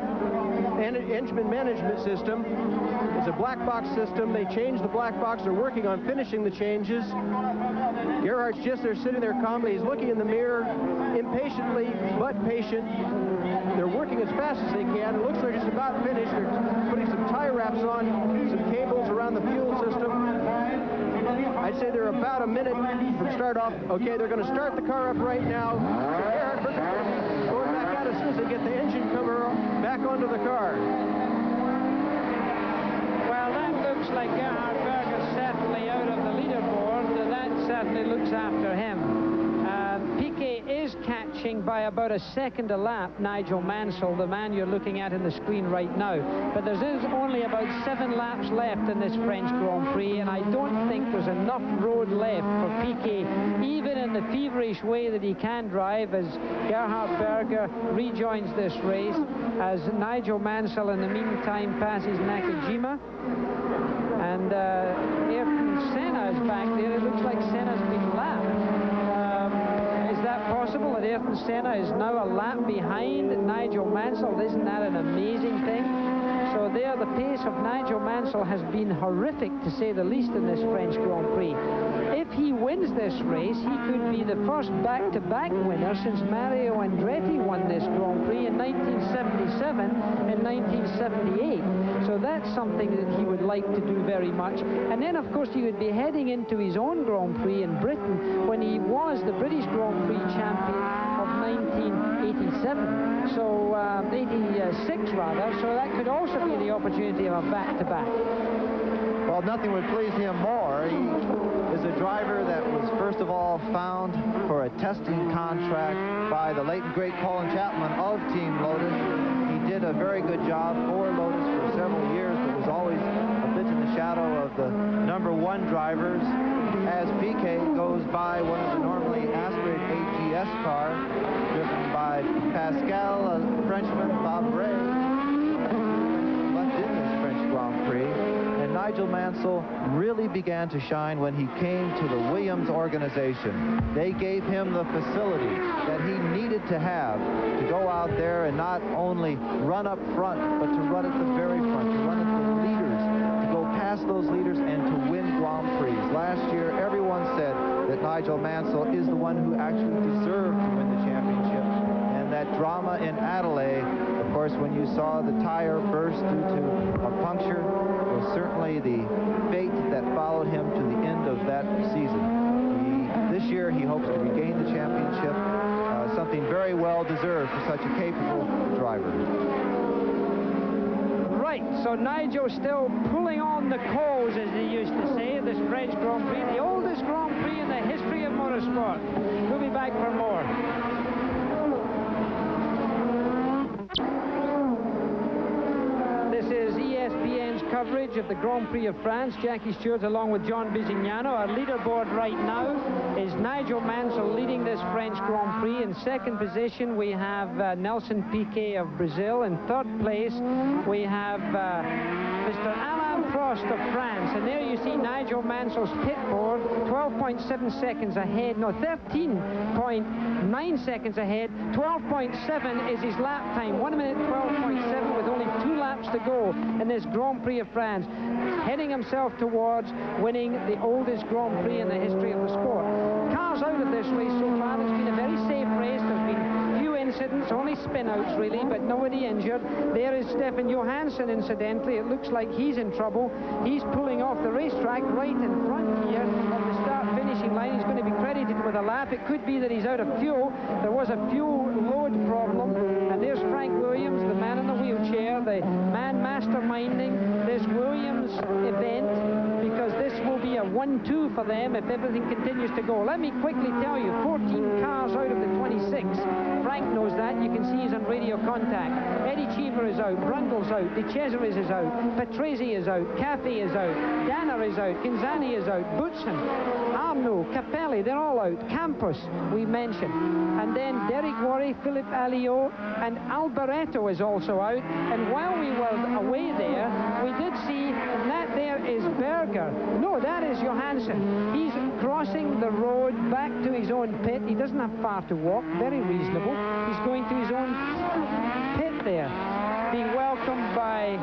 engine management system. It's a black box system. They changed the black box. They're working on finishing the changes. Gerhard's just there sitting there calmly. He's looking in the mirror, impatiently but patient. They're working as fast as they can. It looks like it's about finished. They're putting some tie wraps on, some cables around the fuel system. I'd say they're about a minute from start off. Okay, they're going to start the car up right now. Gerhard Berger going back out as soon as they get the engine cover back onto the car. Well, that looks like Gerhard Berger certainly out of the leaderboard. That certainly looks after him. Piquet is catching by about a second a lap Nigel Mansell, the man you're looking at in the screen right now. But there's only about 7 laps left in this French Grand Prix, and I don't think there's enough road left for Piquet, even in the feverish way that he can drive, as Gerhard Berger rejoins this race, as Nigel Mansell in the meantime passes Nakajima. And Ayrton Senna is back there. It looks like Senna's been lapped. Is that possible, that Ayrton Senna is now a lap behind Nigel Mansell? Isn't that an amazing thing? So there, the pace of Nigel Mansell has been horrific, to say the least, in this French Grand Prix. If he wins this race, he could be the first back-to-back winner since Mario Andretti won this Grand Prix in 1977 and 1978. So that's something that he would like to do very much. And then, of course, he would be heading into his own Grand Prix in Britain when he was the British Grand Prix champion of 1987. So, 86 rather. So that could also be the opportunity of a back-to-back. Well, nothing would please him more. He is a driver that was first first of all found for a testing contract by the late and great Colin Chapman of Team Lotus. He did a very good job for Lotus for several years, but was always a bit in the shadow of the #1 drivers as Piquet goes by one of the normally aspirated AGS cars, driven by Pascal, a Frenchman, Fabre, left in this French Grand Prix. And Nigel Mansell really began to shine when he came to the Williams organization. They gave him the facility that he needed to have to go out there and not only run up front, but to run at the very front, to run at the leaders, to go past those leaders and to win Grand Prix. Last year, everyone said that Nigel Mansell is the one who actually deserved to win the championship. And that drama in Adelaide, of course, when you saw the tire burst due to a puncture, was certainly the fate that followed him to the end of that season. This year, he hopes to regain the championship, something very well deserved for such a capable driver. Right, so Nigel still pulling on the coals, as they used to say, at this French Grand Prix, the oldest Grand Prix in the history of motorsport. We'll be back for more. This is ESPN's coverage of the Grand Prix of France. Jackie Stewart along with John Bisignano. Our leaderboard right now is Nigel Mansell leading this French Grand Prix. In second position we have Nelson Piquet of Brazil. In third place we have Mr. Alain Prost of France. And there you see Nigel Mansell's pit board, 12.7 seconds ahead, no, 13.9 seconds ahead. 12.7 is his lap time, 1 minute 12.7 with only 2 laps to go in this Grand Prix of France, heading himself towards winning the oldest Grand Prix in the history of the sport. Cars out of this race so far, it's been a very safe race. There's been few incidents, only spin-outs really, but nobody injured. There is Stefan Johansson, incidentally. It looks like he's in trouble. He's pulling off the racetrack right in front here of the start-finishing line. He's going to be credited with a lap. It could be that he's out of fuel. There was a fuel load problem, and there's Frank Williams, the man in the wheelchair, the man masterminding this Williams event, because this will be a 1-2 for them if everything continues to go. Let me quickly tell you, 14 cars out of the 26. Frank knows that. You can see he's on radio contact. Eddie Cheever is out. Brundle's out. De Cesaris is out. Patrese is out. Cafe is out. Danner is out. Kinzani is out. Boutsen, Arnaud, Capelli, they're all out. Campos, we mentioned. And then Derek Worry, Philippe Alliot, and Alboreto is also out. And while we were away there, we did see that there is Berger. No, that is Johansson. He's crossing the road back to his own pit. He doesn't have far to walk. Very reasonable. He's going to his own pit there, being welcomed by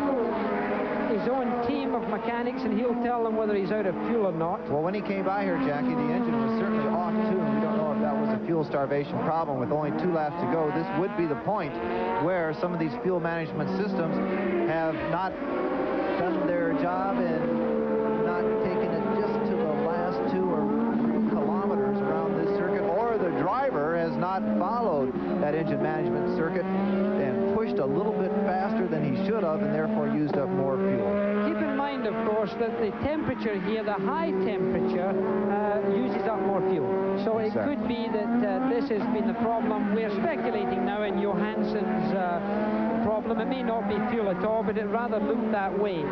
his own team of mechanics, and he'll tell them whether he's out of fuel or not. Well, when he came by here, Jackie, the engine was certainly off too, and we don't know if that was a fuel starvation problem. With only 2 laps to go, this would be the point where some of these fuel management systems have not done their job and not taken it just to the last 2 or 3 kilometers around this circuit, or the driver has not followed that engine management circuit and pushed a little bit faster than he should have, and therefore used up more fuel. Keep in mind, of course, that the temperature here, the high temperature, uses up more fuel. So it could be that this has been the problem. We're speculating now in Johansson's problem. It may not be fuel at all, but it rather looked that way.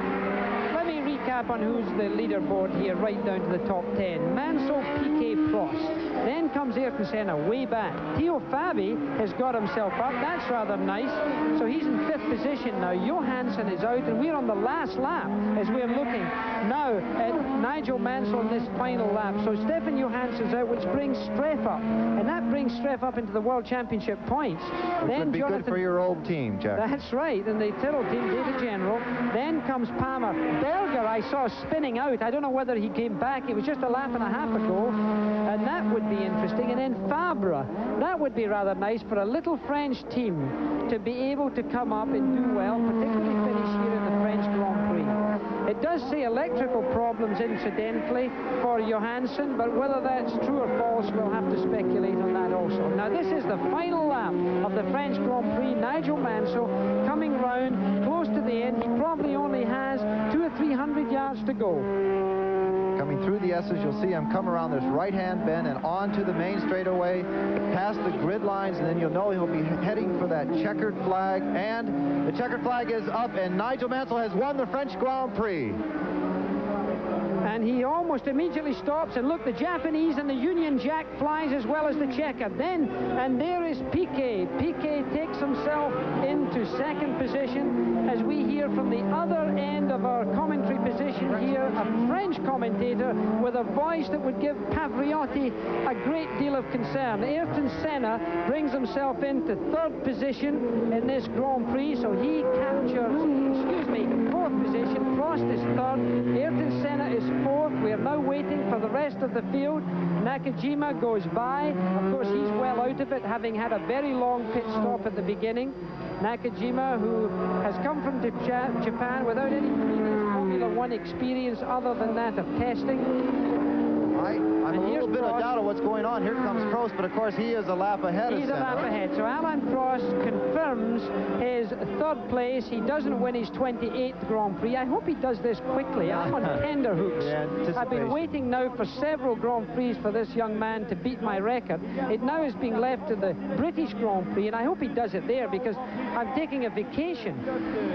Let me recap on who's the leaderboard here, right down to the top 10. Mansell, Piquet, Prost. Then comes Ayrton Senna, way back. Theo Fabi has got himself up. That's rather nice. So he's in 5th position now. Johansson is out, and we're on the last lap as we're looking now at Nigel Mansell in this final lap. So Stefan Johansson's out, which brings Streff up. And that brings Streff up into the World Championship points. Which then would be Jonathan, good for your old team, Jack. That's right, and the Tyrrell team, David General. Then comes Palmer. Berger I saw spinning out. I don't know whether he came back. It was just a lap and a half ago, and that would be interesting. And then Fabre, that would be rather nice for a little French team to be able to come up and do well, particularly finish here in the French Grand Prix. It does say electrical problems, incidentally, for Johansson, but whether that's true or false, we'll have to speculate on that also. Now, this is the final lap of the French Grand Prix. Nigel Mansell coming round close to the end. He probably only has 200 or 300 yards to go. Coming through the S's, you'll see him come around this right-hand bend and onto the main straightaway, past the grid lines, and then you'll know he'll be heading for that checkered flag. And the checkered flag is up, and Nigel Mansell has won the French Grand Prix. And he almost immediately stops, and look, the Japanese and the Union Jack flies as well as the checker. Then, and there is Piquet. Piquet takes himself into second position as we hear from the other end of our commentary position here, a French commentator with a voice that would give Pavarotti a great deal of concern. Ayrton Senna brings himself into third position in this Grand Prix, so he captures, fourth position. Prost is third, Ayrton Senna is fourth. We are now waiting for the rest of the field. Nakajima goes by. Of course, he's well out of it, having had a very long pit stop at the beginning. Nakajima, who has come from Japan without any previous Formula One experience other than that of testing. I'm a little bit of doubt of what's going on. Here comes Prost, but of course he is a lap ahead of Senna. He's a lap ahead. So Alain Prost confirms his third place. He doesn't win his 28th Grand Prix. I hope he does this quickly. I'm on tenterhooks. I've been waiting now for several Grand Prix for this young man to beat my record. It now is being left to the British Grand Prix, and I hope he does it there because I'm taking a vacation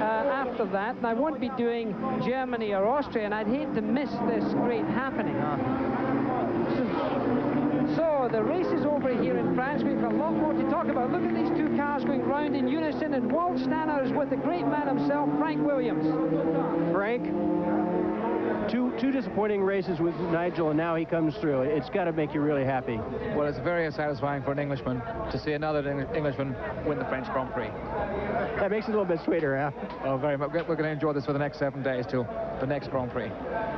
after that, and I won't be doing Germany or Austria, and I'd hate to miss this great happening. So the race is over here in France. We've got a lot more to talk about. Look at these two cars going round in unison, and Walt Stanner is with the great man himself, Frank Williams. Frank, two disappointing races with Nigel, and now he comes through. It's got to make you really happy. Well, it's very satisfying for an Englishman to see another Englishman win the French Grand Prix. That makes it a little bit sweeter, huh? Oh, very much. We're going to enjoy this for the next 7 days till the next Grand Prix.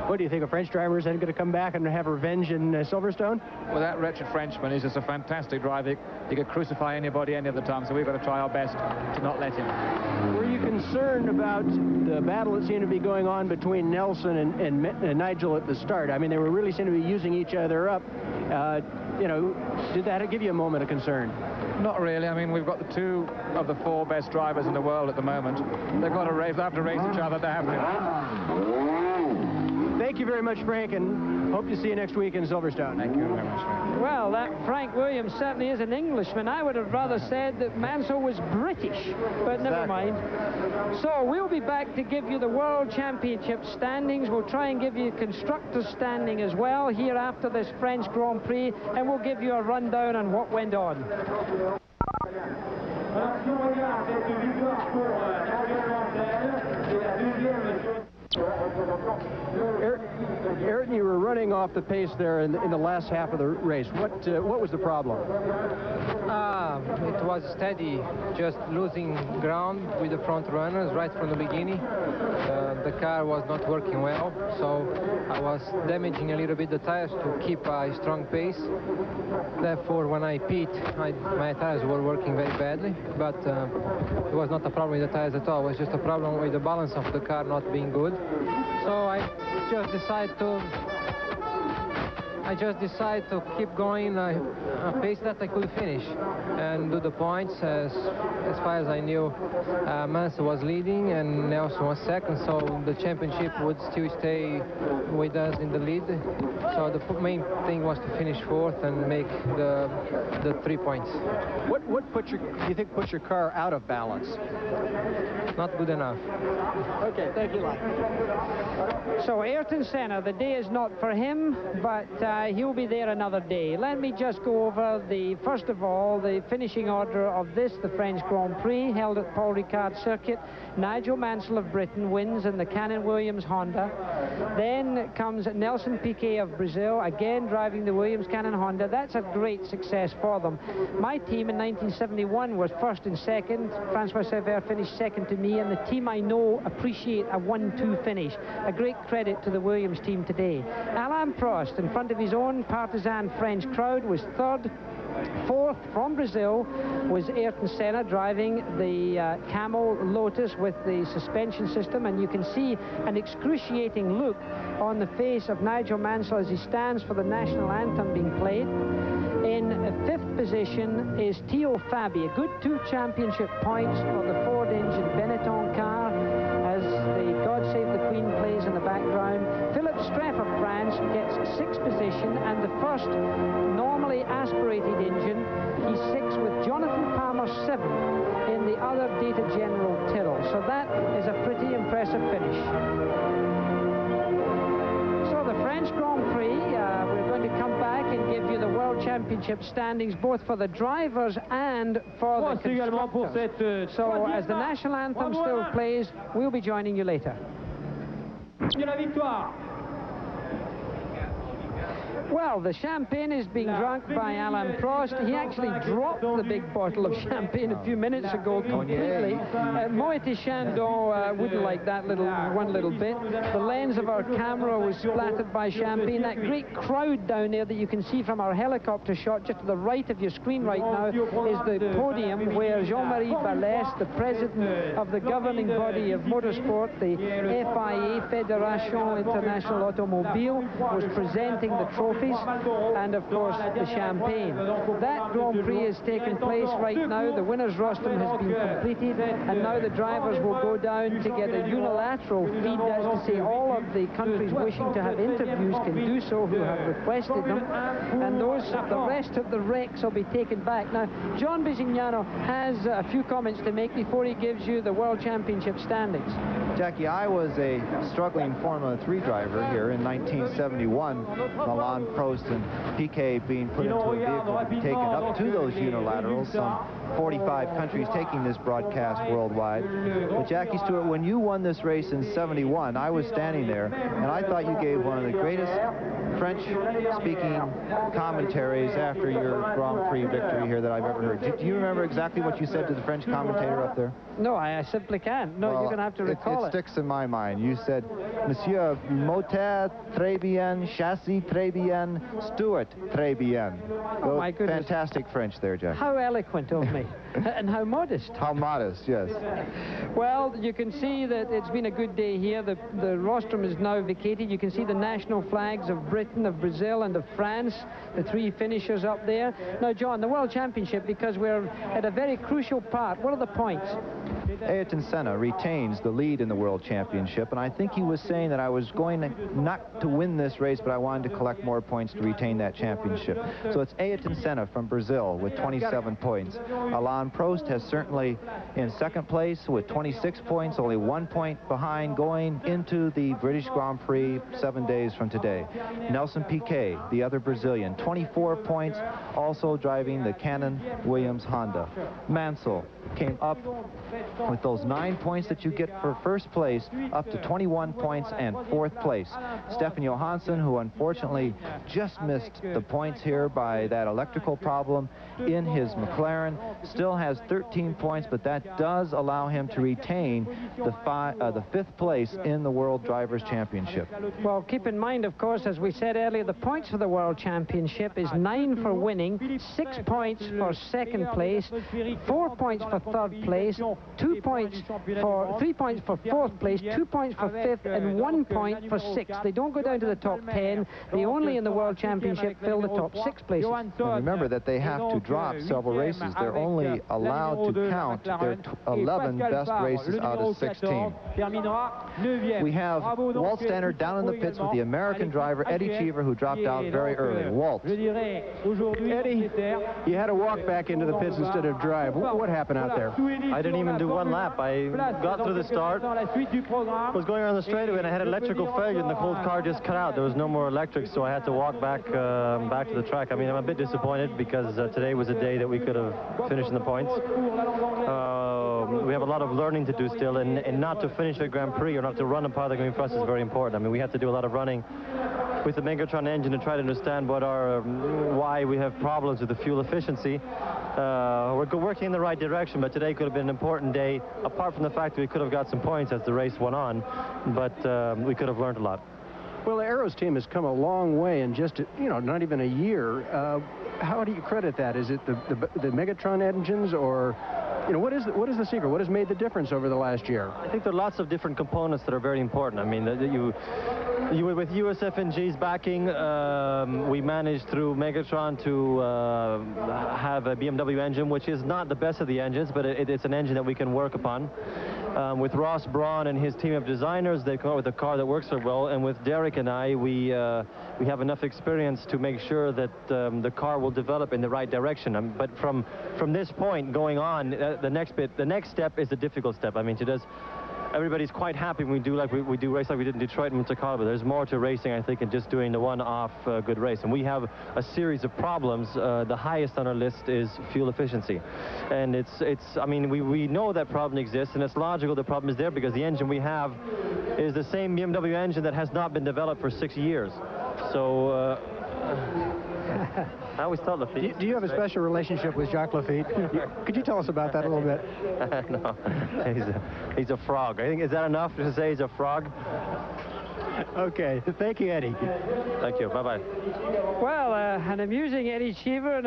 What do you think? A French driver is then going to come back and have revenge in Silverstone? Well, that wretched Frenchman is just a fantastic driver. He could crucify anybody any of the time, so we've got to try our best to not let him. Were you concerned about the battle that seemed to be going on between Nelson and Nigel at the start? I mean, they were really seemed to be using each other up. You know, did that give you a moment of concern? Not really. I mean, we've got the 2 of the 4 best drivers in the world at the moment. They've got to race. They have to race each other. They have to. Thank you very much, Frank, and hope to see you next week in Silverstone. Thank you very much, Frank. Well, that Frank Williams certainly is an Englishman. I would have rather said that Mansell was British, but never mind. So we'll be back to give you the World Championship standings. We'll try and give you Constructors' standing as well here after this French Grand Prix, and we'll give you a rundown on what went on. Ayrton, you were running off the pace there in the last half of the race. What was the problem? It was steady, just losing ground with the front runners right from the beginning. The car was not working well, so I was damaging a little bit the tires to keep a strong pace. Therefore, when I pit, my tires were working very badly, but it was not a problem with the tires at all. It was just a problem with the balance of the car not being good. So I just decided to keep going a pace that I could finish and do the points. As far as I knew, Mansell was leading and Nelson was second, so the championship would still stay with us in the lead. So the main thing was to finish fourth and make the 3 points. What do you think puts your car out of balance? Not good enough. Okay, thank you, Lon. So Ayrton Senna, the day is not for him, but he'll be there another day. Let me just go over first of all, the finishing order of the French Grand Prix held at Paul Ricard Circuit. Nigel Mansell of Britain wins in the Cannon Williams Honda. Then comes Nelson Piquet of Brazil, again driving the Williams Cannon Honda. That's a great success for them. My team in 1971 was first and second. Francois Sever finished second to me, and the team I know appreciate a 1-2 finish. A great credit to the Williams team today. Alain Prost, in front of his own partisan French crowd, was third. Fourth from Brazil was Ayrton Senna driving the Camel Lotus with the suspension system, and you can see an excruciating look on the face of Nigel Mansell as he stands for the national anthem being played. In fifth position is Theo Fabi, a good 2 championship points for the Ford engine Benetton car as the God Save the Queen plays in the background. Philippe Streff of France gets sixth position, and the first normally aspirated engine, he's sixth with Jonathan Palmer seventh in the other Data General Tyrrell. So that is a pretty impressive finish. So the French Grand Prix, we're going to come back and give you the World Championship standings, both for the drivers and for the constructors. So as the national anthem still plays, we'll be joining you later. Well, the champagne is being drunk by Alain Prost. He actually dropped the big bottle of champagne a few minutes ago completely. Moët Chandon wouldn't like that one little bit. The lens of our camera was splattered by champagne. That great crowd down there that you can see from our helicopter shot just to the right of your screen right now is the podium where Jean-Marie Balès, the president of the governing body of motorsport, the FIA, Fédération Internationale Automobile, was presenting the trophy and of course the champagne. That Grand Prix has taken place right now. The winner's rostrum has been completed, and now the drivers will go down to get a unilateral feed. That's to say, all of the countries wishing to have interviews can do so who have requested them, and the rest of the wrecks will be taken back. Now, John Bisignano has a few comments to make before he gives you the World Championship standings. Jackie, I was a struggling Formula 3 driver here in 1971. Alain Prost and Piquet being put into a vehicle to be taken up to those unilaterals. Some 45 countries taking this broadcast worldwide. But Jackie Stewart, when you won this race in 71, I was standing there, and I thought you gave one of the greatest French-speaking commentaries after your Grand Prix victory here that I've ever heard. Do you remember exactly what you said to the French commentator up there? No, I simply can't. No, well, you're going to have to recall it. It sticks in my mind. You said, Monsieur, moteur très bien, chassis très bien, Stewart très bien. Oh, my goodness. Fantastic French there, Jack. How eloquent of me. And how modest. How modest, yes. Well, you can see that it's been a good day here. The rostrum is now vacated. You can see the national flags of Britain, of Brazil, and of France, the three finishers up there. Now, John, the World Championship, because we're at a very crucial part. What are the points? Ayrton Senna retains the lead in the World Championship, and I think he was saying that I was going not to win this race, but I wanted to collect more points to retain that championship. So it's Ayrton Senna from Brazil with 27 points. Alain Prost has certainly in second place with 26 points, only 1 point behind going into the British Grand Prix 7 days from today. Nelson Piquet, the other Brazilian, 24 points, also driving the Canon Williams Honda. Mansell came up with those 9 points that you get for first place, up to 21 points and fourth place. Stefan Johansson, who unfortunately just missed the points here by that electrical problem in his McLaren, still has 13 points, but that does allow him to retain the fifth place in the World Drivers' Championship. Well, keep in mind, of course, as we said earlier, the points for the World Championship is 9 for winning, 6 points for second place, 4 points for third place, 3 points for fourth place, 2 points for fifth, and 1 point for sixth. They don't go down to the top 10. They only in the World Championship fill the top 6 places. And remember that they have to drop several races. They're only allowed to count their 11 best races out of 16. We have Walt Stannard down in the pits with the American driver, Eddie Cheever, who dropped out very early. Walt. Eddie, you had to walk back into the pits instead of drive. What happened out there? I didn't even do one lap. I got through the start, was going around the straightaway, and I had electrical failure, and the whole car just cut out. There was no more electric, so I had to walk back to the track. I mean, I'm a bit disappointed because today was a day that we could have finished in the points. We have a lot of learning to do still, and not to finish a Grand Prix or not to run a part of the Grand Prix for us is very important. I mean, we have to do a lot of running with the Megatron engine to try to understand why we have problems with the fuel efficiency. We're working in the right direction, but today could have been an important day, apart from the fact that we could have got some points as the race went on, but we could have learned a lot. Well, the Arrows team has come a long way in just, not even a year. How do you credit that? Is it the Megatron engines, or what is the secret? What has made the difference over the last year? I think there are lots of different components that are very important. I mean, with USF&G's backing, we managed through Megatron to have a BMW engine, which is not the best of the engines, but it's an engine that we can work upon. With Ross Brawn and his team of designers, they come up with a car that works so well, and with Derek and I, we have enough experience to make sure that the car will develop in the right direction. But from this point going on, the next step is the difficult step. I mean, everybody's quite happy when we do race like we did in Detroit and Monte Carlo, but there's more to racing, I think, than just doing the one-off good race. And we have a series of problems. The highest on our list is fuel efficiency. And I mean, we know that problem exists, and it's logical the problem is there because the engine we have is the same BMW engine that has not been developed for 6 years. So, I always thought Lafitte. Do you have a special relationship with Jacques Lafitte? Could you tell us about that a little bit? No, he's a frog. I think, is that enough to say he's a frog? Okay, thank you, Eddie. Thank you, bye-bye. Well, an amusing Eddie Cheever, an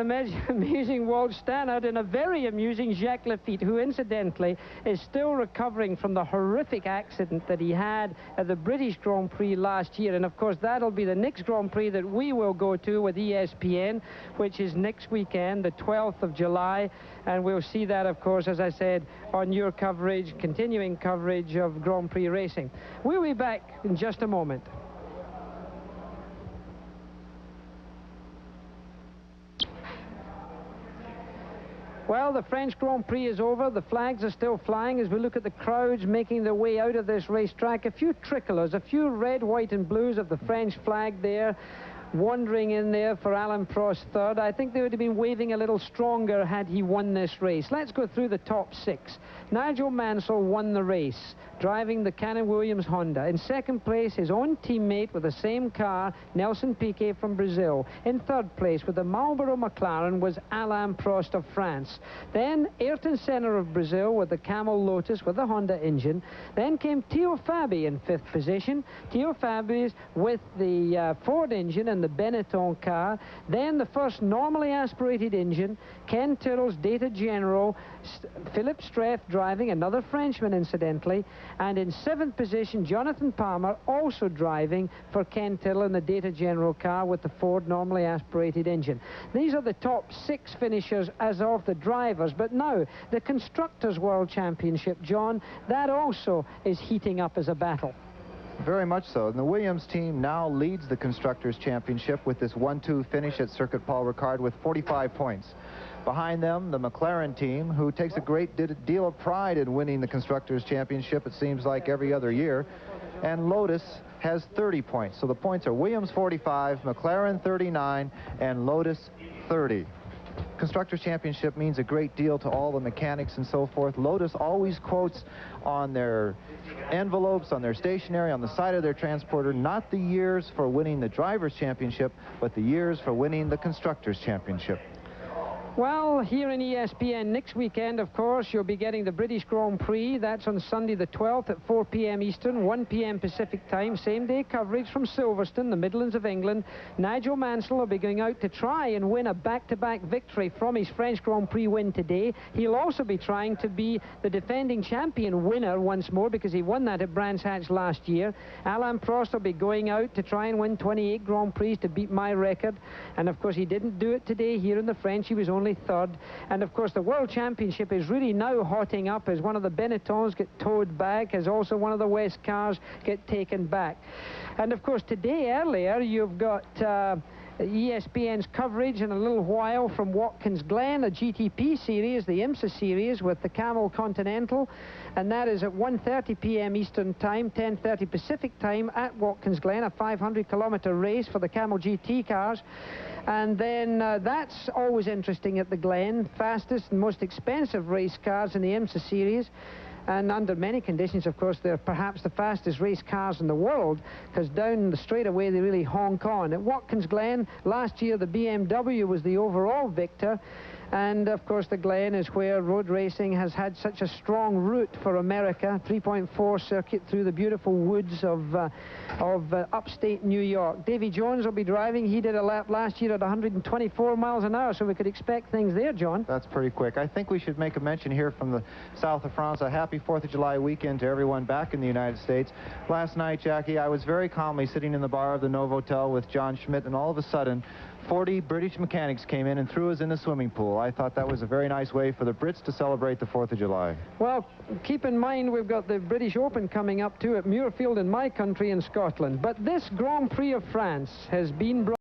amusing Walt Stannard, and a very amusing Jacques Lafitte, who incidentally is still recovering from the horrific accident that he had at the British Grand Prix last year. And of course, that'll be the next Grand Prix that we will go to with ESPN, which is next weekend, the 12th of July. And we'll see that, of course, as I said, on your coverage, continuing coverage of Grand Prix racing. We'll be back in just a moment. Well, the French Grand Prix is over. The flags are still flying as we look at the crowds making their way out of this racetrack. A few tricolors, a few red, white and blues of the French flag there, wandering in there for Alain Prost third. I think they would have been waving a little stronger had he won this race. Let's go through the top 6. Nigel Mansell won the race, driving the Cannon-Williams Honda. In second place, his own teammate with the same car, Nelson Piquet from Brazil. In third place, with the Marlboro McLaren, was Alain Prost of France. Then Ayrton Senna of Brazil with the Camel Lotus with the Honda engine. Then came Theo Fabi in 5th position. Theo Fabi with the Ford engine and the Benetton car. Then the first normally aspirated engine, Ken Tyrrell's Data General, Philippe Streff driving, another Frenchman incidentally, and in 7th position Jonathan Palmer also driving for Ken Tyrrell in the Data General car with the Ford normally aspirated engine. These are the top 6 finishers as of the drivers, but now the Constructors' World Championship, John, that also is heating up as a battle. Very much so. And the Williams team now leads the Constructors' Championship with this 1-2 finish at Circuit Paul Ricard with 45 points. Behind them, the McLaren team, who takes a great deal of pride in winning the Constructors' Championship, it seems like, every other year. And Lotus has 30 points. So the points are Williams 45, McLaren 39, and Lotus 30. Constructors' Championship means a great deal to all the mechanics and so forth. Lotus always quotes on their envelopes, on their stationery, on the side of their transporter, not the years for winning the Drivers' Championship, but the years for winning the Constructors' Championship. Well, here in ESPN next weekend, of course, you'll be getting the British Grand Prix. That's on Sunday the 12th at 4 p.m. Eastern, 1 p.m. Pacific time. Same-day coverage from Silverstone, the Midlands of England. Nigel Mansell will be going out to try and win a back-to-back victory from his French Grand Prix win today. He'll also be trying to be the defending champion winner once more because he won that at Brands Hatch last year. Alain Prost will be going out to try and win 28 Grand Prix to beat my record. And, of course, he didn't do it today here in the French. He was only third. And of course the World Championship is really now hotting up as one of the Benettons get towed back, as also one of the West cars get taken back. And of course today, earlier, you've got ESPN's coverage in a little while from Watkins Glen, a GTP series, the IMSA series with the Camel Continental, and that is at 1:30 p.m. Eastern Time, 10:30 Pacific Time at Watkins Glen, a 500-kilometer race for the Camel GT cars. And then that's always interesting at the Glen, fastest and most expensive race cars in the IMSA series. And under many conditions, of course, they're perhaps the fastest race cars in the world, because down the straightaway they really honk on. At Watkins Glen, last year the BMW was the overall victor. And, of course, the Glen is where road racing has had such a strong route for America, 3.4 circuit through the beautiful woods of upstate New York. Davy Jones will be driving. He did a lap last year at 124 miles an hour, so we could expect things there, John. That's pretty quick. I think we should make a mention here from the south of France. A happy 4th of July weekend to everyone back in the United States. Last night, Jackie, I was very calmly sitting in the bar of the Novotel with John Schmidt, and all of a sudden, 40 British mechanics came in and threw us in the swimming pool. I thought that was a very nice way for the Brits to celebrate the 4th of July. Well, keep in mind we've got the British Open coming up too at Muirfield in my country in Scotland. But this Grand Prix of France has been brought